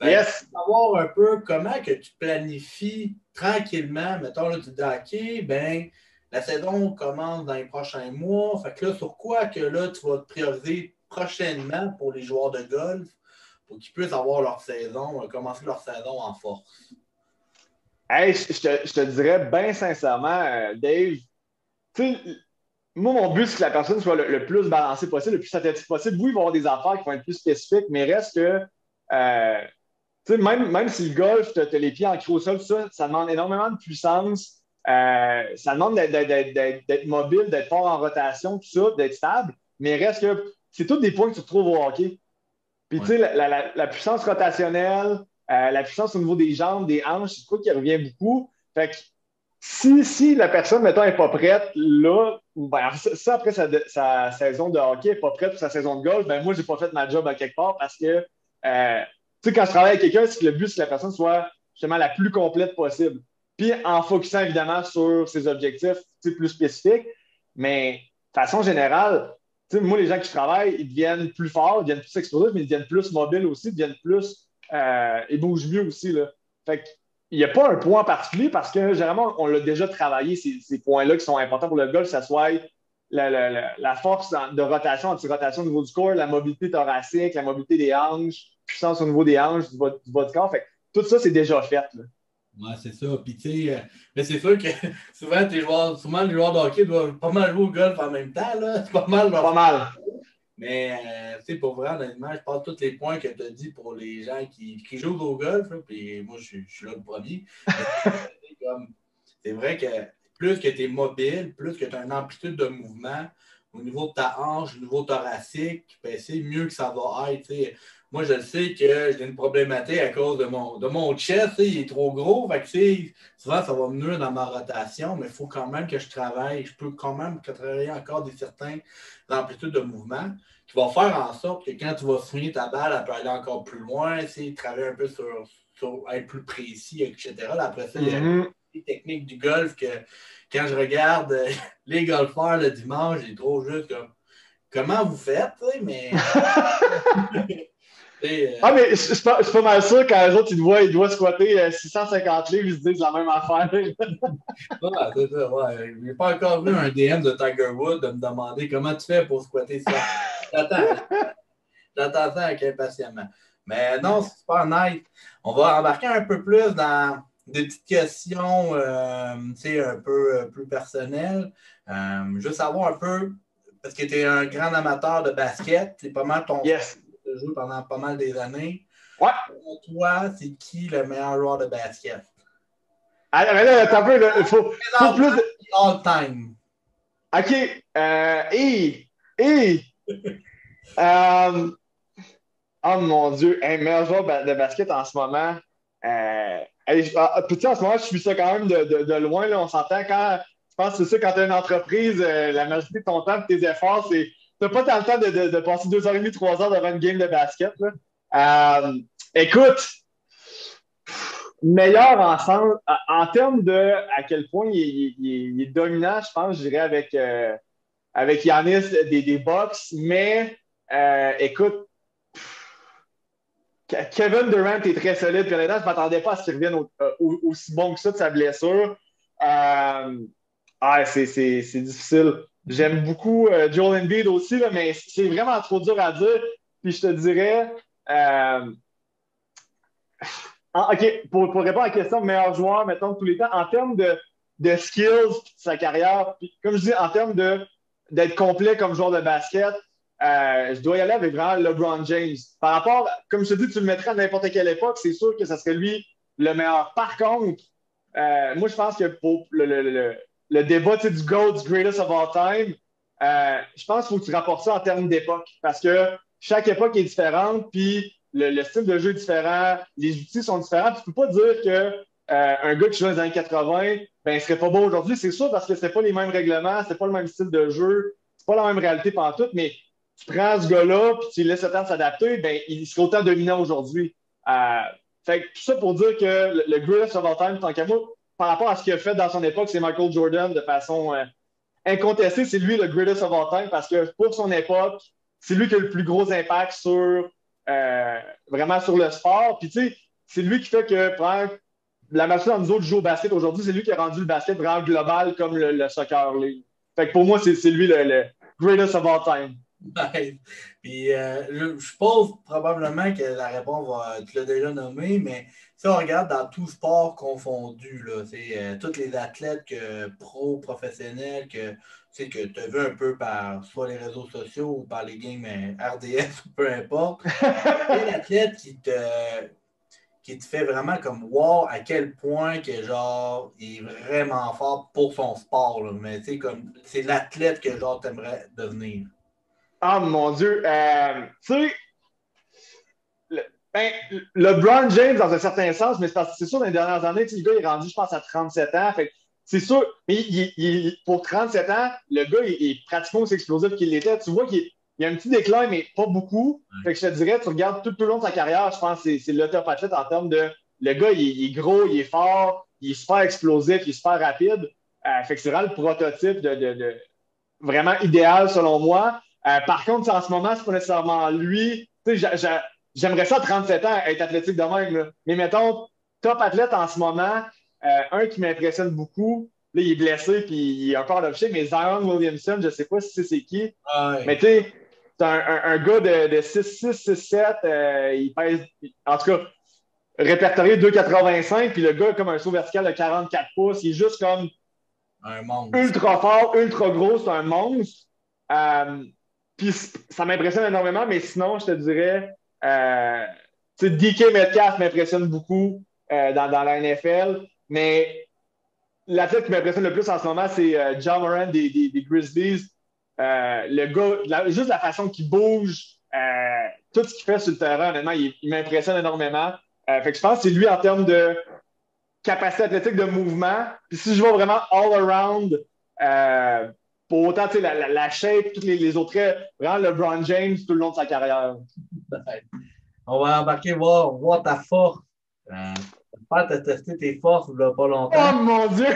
Yes. Savoir un peu comment que tu planifies tranquillement, mettons là, tu dis OK, ben la saison commence dans les prochains mois. Fait que là, sur quoi que là, tu vas te prioriser prochainement pour les joueurs de golf pour qu'ils puissent avoir leur saison, commencer leur saison en force? Hey, je te dirais bien sincèrement, Dave, tu sais, moi, mon but, c'est que la personne soit le plus balancée possible, le plus synthétique possible. Oui, il va y avoir des affaires qui vont être plus spécifiques, mais reste que Tu sais, même si le golf, tu as les pieds ancrés au sol, ça demande énormément de puissance. Ça demande d'être mobile, d'être fort en rotation, tout ça, d'être stable. Mais reste que c'est tous des points que tu retrouves au hockey. Puis, tu Ouais. sais, la puissance rotationnelle, la puissance au niveau des jambes, des hanches, c'est quoi qui revient beaucoup. Fait que si la personne, mettons, n'est pas prête, là, ben, ça après sa saison de hockey n'est pas prête pour sa saison de golf, ben moi, j'ai pas fait ma job à quelque part parce que, tu sais, quand je travaille avec quelqu'un, c'est que le but, c'est que la personne soit justement la plus complète possible. Puis en focusant évidemment sur ses objectifs plus spécifiques, mais de façon générale, tu sais, moi, les gens qui travaillent, ils deviennent plus forts, ils deviennent plus explosifs, mais ils deviennent plus mobiles aussi, ils deviennent plus. Ils bougent mieux aussi. Là. Fait que, il n'y a pas un point particulier parce que généralement, on l'a déjà travaillé, ces points-là qui sont importants pour le golf, que ce soit la force de rotation, anti-rotation au niveau du corps, la mobilité thoracique, la mobilité des hanches, puissance au niveau des hanches, du bas du corps. Fait que, tout ça, c'est déjà fait. Là. Ouais, c'est ça. Puis, tu sais, mais c'est sûr que souvent, les joueurs de hockey doivent pas mal jouer au golf en même temps, là. C'est pas mal Pas leur. mal. Mais, tu sais, pour vrai, honnêtement, je parle tous les points que tu as dit pour les gens qui jouent au golf, là, puis moi, je suis là le premier. Mais c'est vrai que plus que tu es mobile, plus que tu as une amplitude de mouvement au niveau de ta hanche, au niveau thoracique, ben, c'est mieux que ça va être. T'sais. Moi, je sais que j'ai une problématique à cause de mon chest, il est trop gros. Fait que, souvent, ça va me nuire dans ma rotation, mais il faut quand même que je travaille. Je peux quand même travailler encore des certaines amplitudes de mouvement qui vont faire en sorte que quand tu vas soigner ta balle, elle peut aller encore plus loin, travailler un peu sur être plus précis, etc. Là, après ça, il y a Mm-hmm. les techniques du golf que quand je regarde les golfeurs le dimanche, j'ai trop juste comme comment vous faites, mais Ah, mais je suis pas mal sûr quand les autres, ils doivent squatter 650 livres, ils se disent la même affaire. ouais, c'est ça, ouais. J'ai pas encore vu un DM de Tiger Woods de me demander comment tu fais pour squatter ça. J'attends, j'attends ça avec impatiemment. Mais non, c'est super nice. On va embarquer un peu plus dans des petites questions un peu plus personnelles. Je veux savoir un peu, parce que tu es un grand amateur de basket, c'est pas mal ton sport Yes. que tu as joué pendant pas mal des années. Ouais. Pour toi, c'est qui le meilleur joueur de basket? Ah, mais là, attends un peu, là, il faut plus Présentement de. et all time. OK. Et, euh, oh mon Dieu, un meilleur joueur de basket en ce moment. Puis, en ce moment, je suis ça quand même de loin. Là, on s'entend quand. Je pense que c'est ça, quand tu as une entreprise, la majorité de ton temps, de tes efforts, c'est. Tu n'as pas tant le temps de passer 2h30, 3 heures devant une game de basket. Là. Écoute, meilleur ensemble, en termes de à quel point il est dominant, je pense, je dirais avec Yanis des Bucks, mais écoute, Kevin Durant est très solide. Puis honnêtement, je ne m'attendais pas à ce qu'il revienne aussi bon que ça de sa blessure. C'est difficile. J'aime beaucoup Joel Embiid aussi, là, mais c'est vraiment trop dur à dire. Puis je te dirais, euh, OK, pour répondre à la question de meilleur joueur, mettons, de tous les temps, en termes de skills de sa carrière, puis comme je dis, en termes d'être complet comme joueur de basket, je dois y aller avec vraiment LeBron James. Par rapport, comme je te dis, tu le mettrais à n'importe quelle époque, c'est sûr que ça serait lui le meilleur. Par contre, moi, je pense que pour le débat du GOAT, du greatest of all time, je pense qu'il faut que tu rapportes ça en termes d'époque. Parce que chaque époque est différente, puis le style de jeu est différent, les outils sont différents. Puis tu ne peux pas dire que un gars qui joue dans les années 80, ben, il serait pas bon aujourd'hui. C'est sûr parce que c'est pas les mêmes règlements, c'est pas le même style de jeu, c'est pas la même réalité pantoute, mais tu prends ce gars-là, puis tu lui laisses le temps de s'adapter, ben, il serait autant dominant aujourd'hui. Fait que tout ça pour dire que le greatest of all time, tant qu'à moi, par rapport à ce qu'il a fait dans son époque, c'est Michael Jordan de façon incontestée. C'est lui le greatest of all time parce que pour son époque, c'est lui qui a le plus gros impact vraiment sur le sport. Puis tu sais, c'est lui qui fait que la majorité de nous autres jouent au basket aujourd'hui, c'est lui qui a rendu le basket vraiment global comme le soccer league. Fait que pour moi, c'est lui le greatest of all time. Nice. Puis je suppose probablement que la réponse va, tu l'as déjà nommé, mais si on regarde dans tout sport confondu, là, c'est tous les athlètes professionnels que tu as vu un peu par soit les réseaux sociaux ou par les games RDS ou peu importe, quel athlète qui te fait vraiment comme wow à quel point que genre il est vraiment fort pour son sport. Là. Mais tu sais, comme c'est l'athlète que genre t'aimerais devenir. Ah, mon Dieu. Tu sais, le, ben, LeBron James, dans un certain sens, mais c'est sûr, dans les dernières années, le gars il est rendu, je pense, à 37 ans. Fait c'est sûr, mais pour 37 ans, le gars il est pratiquement aussi explosif qu'il l'était. Tu vois qu'il y a un petit déclin, mais pas beaucoup. Fait que je te dirais, tu regardes tout le long de sa carrière, je pense que c'est le top athlète en termes de. Le gars, il est gros, il est fort, il est super explosif, il est super rapide. Fait que c'est vraiment le prototype de vraiment idéal selon moi. Par contre, en ce moment, c'est pas nécessairement lui. J'aimerais ça à 37 ans être athlétique de même. Là. Mais mettons, top athlète en ce moment, un qui m'impressionne beaucoup, là, il est blessé puis il est encore en mais Zion Williamson, je sais pas si c'est qui. Mais Ouais. tu sais, c'est un gars de 6'6, 6'7, il pèse, en tout cas, répertorié 2,85, puis le gars comme un saut vertical de 44 pouces, il est juste comme Un monstre. ultra fort, ultra gros, c'est un monstre. Euh, Puis ça m'impressionne énormément, mais sinon, je te dirais, euh, DK Metcalf m'impressionne beaucoup dans la NFL, mais l'athlète qui m'impressionne le plus en ce moment, c'est John Moran des Grizzlies. Le gars, juste la façon qu'il bouge, tout ce qu'il fait sur le terrain, honnêtement, il m'impressionne énormément. Fait que je pense que c'est lui en termes de capacité athlétique de mouvement. Puis si je vois vraiment all around, pour autant la shape, tous les autres traits, vraiment LeBron James tout le long de sa carrière. On va embarquer voir ta force. Faire te tester tes forces il y a pas longtemps. Oh mon Dieu!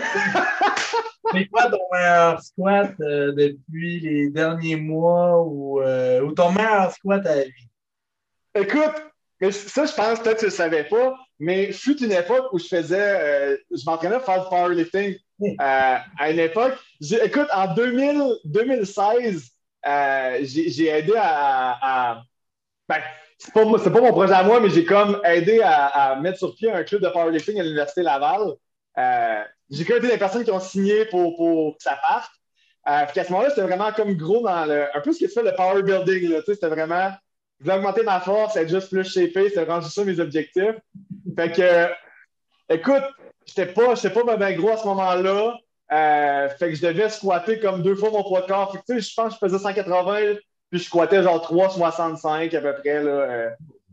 C'est quoi ton meilleur squat depuis les derniers mois ou ton meilleur squat à la vie? Écoute, mais ça, je pense peut-être que tu ne le savais pas, mais fut une époque où je m'entraînais à faire du powerlifting. À une époque, écoute, en 2016, j'ai aidé ben, c'est pas mon projet à moi, mais j'ai comme aidé à mettre sur pied un club de powerlifting à l'Université Laval. J'ai quand même été des personnes qui ont signé pour que ça parte. Puis à ce moment-là, c'était vraiment comme gros dans un peu ce que tu fais le power building. Là, c'était vraiment, je voulais augmenter ma force, être juste plus shapé, c'était rendu ça mes objectifs. Fait que, écoute, j'étais pas bien gros à ce moment-là. Fait que je devais squatter comme 2 fois mon poids de corps. Fait que, tu sais, je pense que je faisais 180, puis je squattais genre 3,65 à peu près. Là,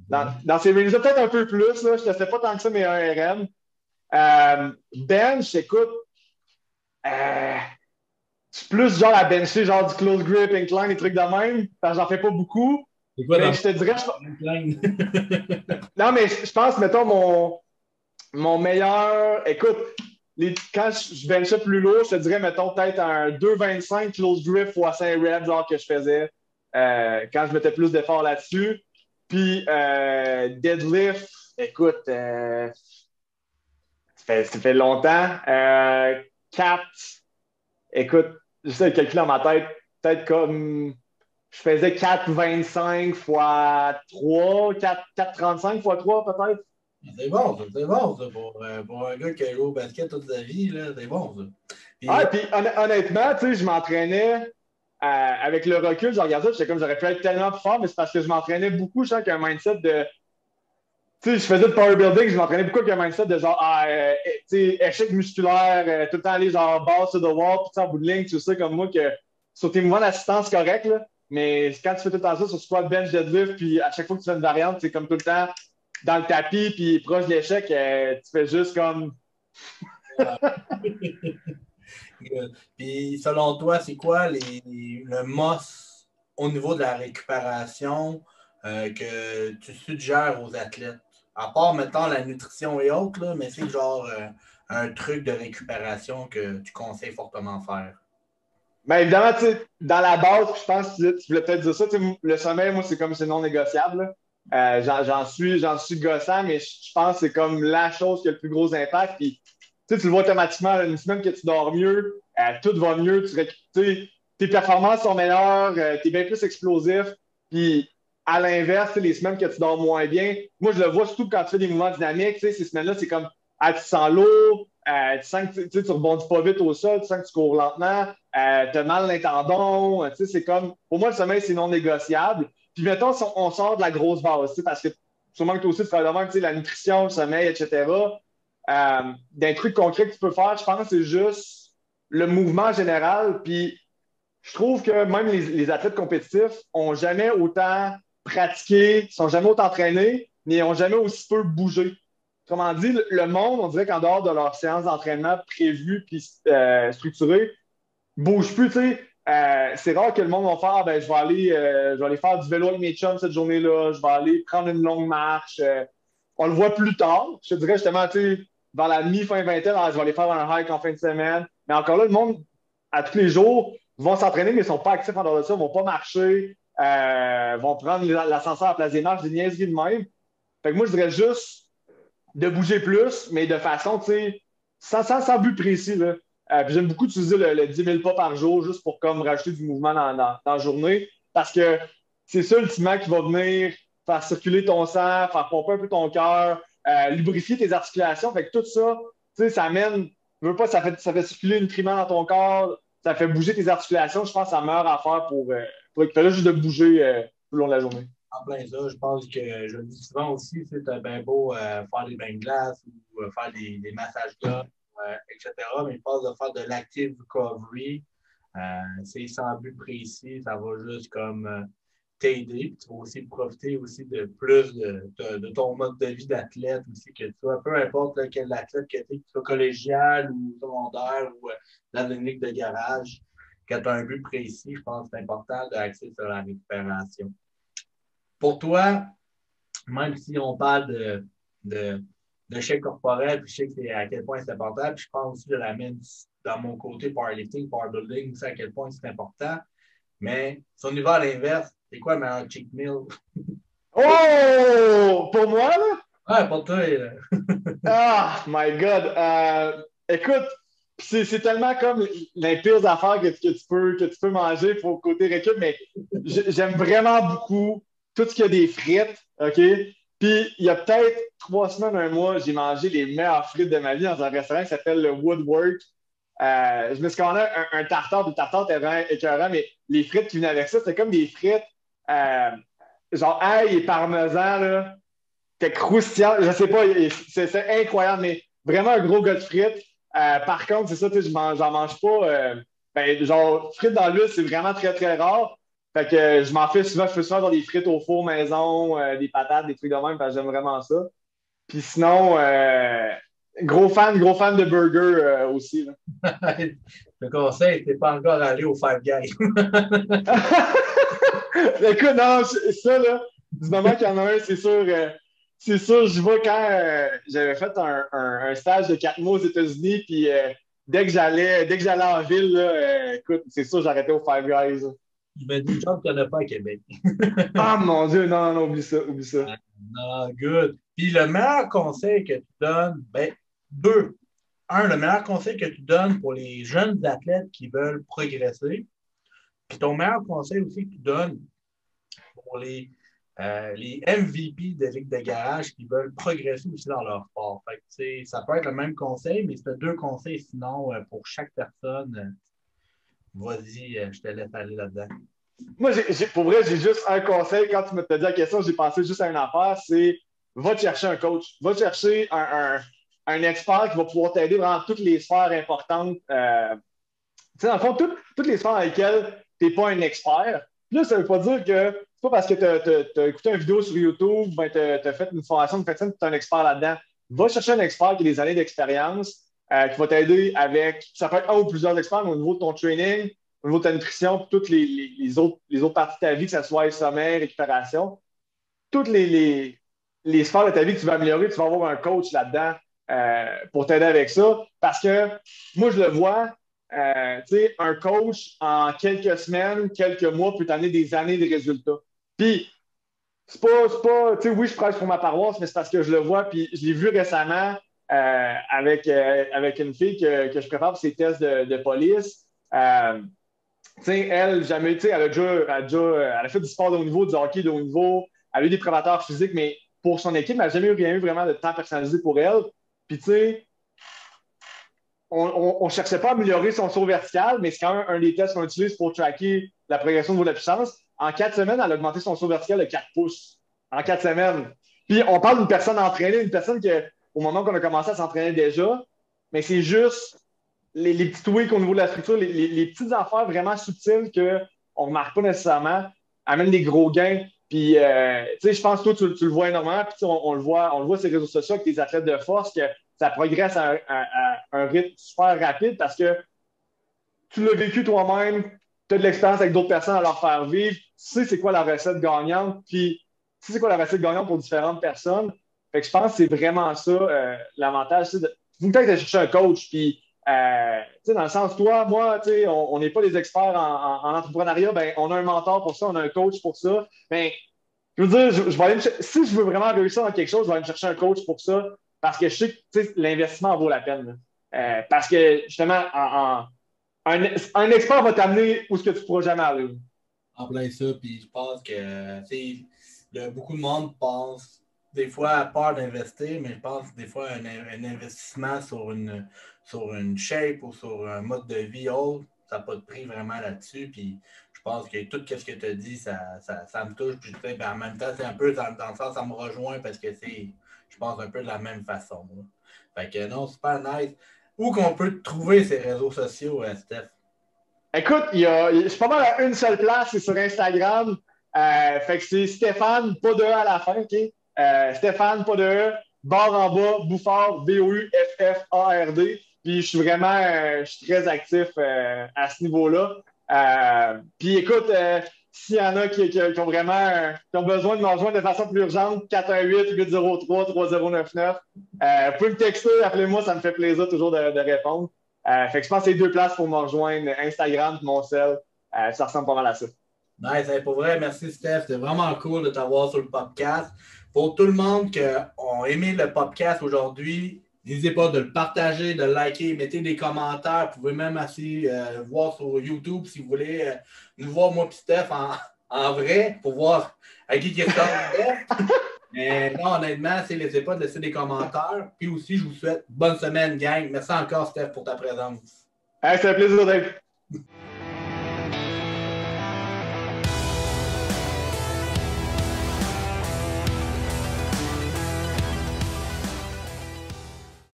dans ces ranges peut-être un peu plus. Là, je ne sais pas tant que ça, mais un RM. Bench, écoute, euh, c'est plus genre à bencher, genre du close grip, incline, des trucs de même. Parce que j'en fais pas beaucoup. C'est quoi Mais dans je te dirais, le non, mais je pense, mettons, mon meilleur. Écoute, quand je benchais plus lourd, je te dirais, mettons, peut-être un 2,25 close grip x 5 reps, genre que je faisais quand je mettais plus d'efforts là-dessus. Puis deadlift, écoute, ça fait longtemps. 4, écoute, j'essaie de calculer dans ma tête, peut-être comme je faisais 4,25 fois 3, 4,35 fois 3 peut-être. C'est bon, ça, pour un gars qui a joué au basket toute sa vie, là, c'est bon, ça. Puis, Ah, puis honnêtement, tu sais, je m'entraînais avec le recul, je regardais ça, j'étais comme j'aurais pu être tellement plus fort, mais c'est parce que je m'entraînais beaucoup, je sens qu'un mindset de. Tu sais, je faisais du power building, je m'entraînais beaucoup avec un mindset de genre, tu sais, échec musculaire, tout le temps aller genre ball to the wall, tout ça en bout de ligne, tu sais, comme moi, que sur tes mouvements d'assistance, c'est correct, là, mais quand tu fais tout le temps ça sur squat, bench, deadlift, puis à chaque fois que tu fais une variante, c'est comme tout le temps dans le tapis, puis proche de l'échec, tu fais juste comme. puis, selon toi, c'est quoi le MOS au niveau de la récupération que tu suggères aux athlètes? À part, mettons, la nutrition et autres, là, mais c'est genre un truc de récupération que tu conseilles fortement faire. Mais évidemment, tu sais, dans la base, je pense que tu voulais peut-être dire ça, tu sais, le sommeil, moi, c'est comme c'est non négociable. Là. J'en suis gossant, mais je pense que c'est comme la chose qui a le plus gros impact. Puis, tu sais, tu le vois automatiquement, une semaine que tu dors mieux, tout va mieux, tu sais, tes performances sont meilleures, tu es bien plus explosif. Puis, à l'inverse, tu sais, les semaines que tu dors moins bien, moi, je le vois surtout quand tu fais des mouvements dynamiques, tu sais, ces semaines-là, c'est comme, ah, tu te sens lourd, tu sens que tu rebondis pas vite au sol, tu sens que tu cours lentement, tu as mal les tendons, tu sais, c'est comme, pour moi, le sommeil, c'est non négociable. Puis, mettons, si on sort de la grosse base, tu sais, parce que sûrement que toi aussi, tu travailles devant, la nutrition, le sommeil, etc. D'un truc concret que tu peux faire, je pense, c'est juste le mouvement général. Puis je trouve que même les athlètes compétitifs n'ont jamais autant pratiqué, sont jamais autant entraînés, mais n'ont jamais aussi peu bougé. Autrement dit, le monde, on dirait qu'en dehors de leur séance d'entraînement prévue puis structurée, ne bouge plus. Tu sais. C'est rare que le monde va faire je vais aller faire du vélo avec mes chums cette journée-là, je vais aller prendre une longue marche. On le voit plus tard. Je te dirais justement, tu sais, dans la mi-fin vingtaine, je vais aller faire un hike en fin de semaine. Mais encore là, le monde, à tous les jours, vont s'entraîner, mais ils ne sont pas actifs en dehors de ça, ne vont pas marcher, vont prendre l'ascenseur à la place des marches, des niaiseries de même. Fait que moi, je dirais juste de bouger plus, mais de façon, tu sais, sans but précis. Là. Puis j'aime beaucoup utiliser le 10 000 pas par jour juste pour comme rajouter du mouvement dans la journée parce que c'est ça ultimement qui va venir faire circuler ton sang, faire pomper un peu ton cœur, lubrifier tes articulations. Fait que tout ça, tu sais, ça amène, je veux pas, ça fait circuler les nutriments dans ton corps, ça fait bouger tes articulations. Je pense que c'est la meilleure affaire pour récupérer juste de bouger tout le long de la journée. En plein ça, je pense que je le dis souvent aussi, c'est bien beau faire des bains de glace ou faire des massages là, etc. Mais je pense de faire de l'active recovery, c'est sans but précis, ça va juste comme t'aider. Tu vas aussi profiter aussi de plus de ton mode de vie d'athlète aussi que tu sois, peu importe quel athlète que tu sois collégial ou secondaire ou dans une ligue de garage, quand tu as un but précis, je pense que c'est important d'axer sur la récupération. Pour toi, même si on parle de chèque corporel, puis je sais que c'est à quel point c'est important, puis je pense aussi que je l'amène dans mon côté powerlifting, powerbuilding, aussi à quel point c'est important. Mais si on y va à l'inverse, c'est quoi le meilleur cheat meal? Oh! Pour moi, là? Ouais, pour toi. Ah, my God! Écoute, c'est tellement comme les pires affaires que tu peux manger pour côté récup, mais j'aime vraiment beaucoup tout ce qui a des frites, OK? Puis, il y a peut-être 3 semaines, un mois, j'ai mangé les meilleures frites de ma vie dans un restaurant qui s'appelle le Woodwork. Je me suis commandé un tartare. Le tartare était vraiment écœurant, mais les frites qui venaient avec ça, c'était comme des frites euh, genre ail et parmesan, là. C'était croustillant. Je sais pas, c'est incroyable, mais vraiment un gros gars de frites. Par contre, c'est ça, tu sais, j'en mange pas. Genre, frites dans l'huile, c'est vraiment très, très rare. Fait que je m'en fais souvent, je fais souvent dans des frites au four maison, des patates, des trucs de même, parce que j'aime vraiment ça. Puis sinon, gros fan de burger aussi. Là. Le conseil, t'es pas encore allé au Five Guys. Écoute, non, ça, là, du moment qu'il y en a un, c'est sûr, je vois quand j'avais fait un stage de 4 mois aux États-Unis, puis dès que j'allais en ville, là, écoute, c'est sûr, j'arrêtais au Five Guys. Là. Je me dis, chance qu'il n'y en a pas à Québec. Ah, mon Dieu, non, oublie ça, oublie ça. Non, good. Puis le meilleur conseil que tu donnes, ben, deux. Un, le meilleur conseil que tu donnes pour les jeunes athlètes qui veulent progresser. Puis ton meilleur conseil aussi que tu donnes pour les MVP de Ligue de garage qui veulent progresser aussi dans leur sport. Fait que, ça peut être le même conseil, mais c'est deux conseils sinon pour chaque personne. Vas-y, je te laisse aller là-dedans. Moi, pour vrai, j'ai juste un conseil. Quand tu m'as dit la question, j'ai pensé juste à une affaire, c'est va te chercher un coach. Va te chercher un expert qui va pouvoir t'aider dans toutes les sphères importantes. Tu sais, dans le fond, toutes les sphères dans lesquelles tu n'es pas un expert. Puis là, ça ne veut pas dire que c'est pas parce que tu as écouté une vidéo sur YouTube, ben, tu as fait une formation de médecine que tu es un expert là-dedans. Va chercher un expert qui a des années d'expérience, qui va t'aider avec, ça peut être un ou plusieurs experts, mais au niveau de ton training, au niveau de ta nutrition, puis toutes les autres parties de ta vie, que ce soit sommeil, récupération, toutes les sphères de ta vie que tu vas améliorer, tu vas avoir un coach là-dedans pour t'aider avec ça. Parce que moi, je le vois, un coach en quelques semaines, quelques mois peut t'amener des années de résultats. Puis, c'est pas, tu sais, oui, je prêche pour ma paroisse, mais c'est parce que je le vois, puis je l'ai vu récemment avec une fille que je prépare pour ses tests de police. Elle, jamais, elle a fait du sport de haut niveau, du hockey de haut niveau, elle a eu des préparateurs physiques, mais pour son équipe, elle n'a jamais rien eu vraiment de temps personnalisé pour elle. Puis, tu sais, on ne cherchait pas à améliorer son saut vertical, mais c'est quand même un des tests qu'on utilise pour tracker la progression au niveau de la puissance. En 4 semaines, elle a augmenté son saut vertical de 4 pouces. En 4 semaines. Puis on parle d'une personne entraînée, une personne qui, au moment qu'on a commencé à s'entraîner déjà, mais c'est juste les petits tweaks au niveau de la structure, les petites affaires vraiment subtiles qu'on ne remarque pas nécessairement, amènent des gros gains. Puis, tu sais, je pense que toi, tu le vois énormément. Puis, on le voit sur les réseaux sociaux avec des athlètes de force, que ça progresse à un rythme super rapide parce que tu l'as vécu toi-même, tu as de l'expérience avec d'autres personnes à leur faire vivre, tu sais c'est quoi la recette gagnante, puis tu sais c'est quoi la recette gagnante pour différentes personnes. Fait que je pense que c'est vraiment ça l'avantage. Vous peut-être aller chercher un coach, puis dans le sens, toi, moi, on n'est pas des experts en entrepreneuriat, ben, on a un mentor pour ça, on a un coach pour ça. Ben, je veux dire, je vais aller si je veux vraiment réussir dans quelque chose, je vais aller me chercher un coach pour ça, parce que je sais que l'investissement vaut la peine. Parce que justement, un expert va t'amener où ce que tu ne pourras jamais aller. En plein ça, puis je pense que beaucoup de monde pense des fois à peur d'investir, mais je pense que des fois un investissement sur une shape ou sur un mode de vie autre, ça n'a pas de prix vraiment là-dessus. Puis je pense que tout ce que tu as dit, ça me touche. Puis ben, en même temps, c'est un peu dans le sens, ça me rejoint parce que c'est, je pense, un peu de la même façon. Là. Fait que non, super nice. Où qu'on peut trouver ces réseaux sociaux, Steph? Écoute, je suis pas mal à une seule place, c'est sur Instagram. Fait que c'est Stéphane, pas de E à la fin, OK? Stéphane, pas de E, barre en bas, Bouffard, Bouffard. Puis je suis très actif à ce niveau-là. Puis écoute, s'il y en a qui ont vraiment qui ont besoin de me rejoindre de façon plus urgente, 418-803-3099. Vous pouvez me texter, appelez-moi, ça me fait plaisir toujours de répondre. Fait que je pense que c'est deux places pour me rejoindre, Instagram et mon cell. Ça ressemble pas mal à ça. Nice, hey, pour vrai, merci Steph. C'était vraiment cool de t'avoir sur le podcast. Pour tout le monde qui a aimé le podcast aujourd'hui, n'hésitez pas de le partager, de le liker, mettez des commentaires. Vous pouvez même aussi voir sur YouTube si vous voulez nous voir, moi et Steph, en vrai, pour voir à qui ressemble. Mais non, honnêtement, n'hésitez pas de laisser des commentaires. Puis aussi, je vous souhaite bonne semaine, gang. Merci encore, Steph, pour ta présence. Hey, c'est un plaisir d'être.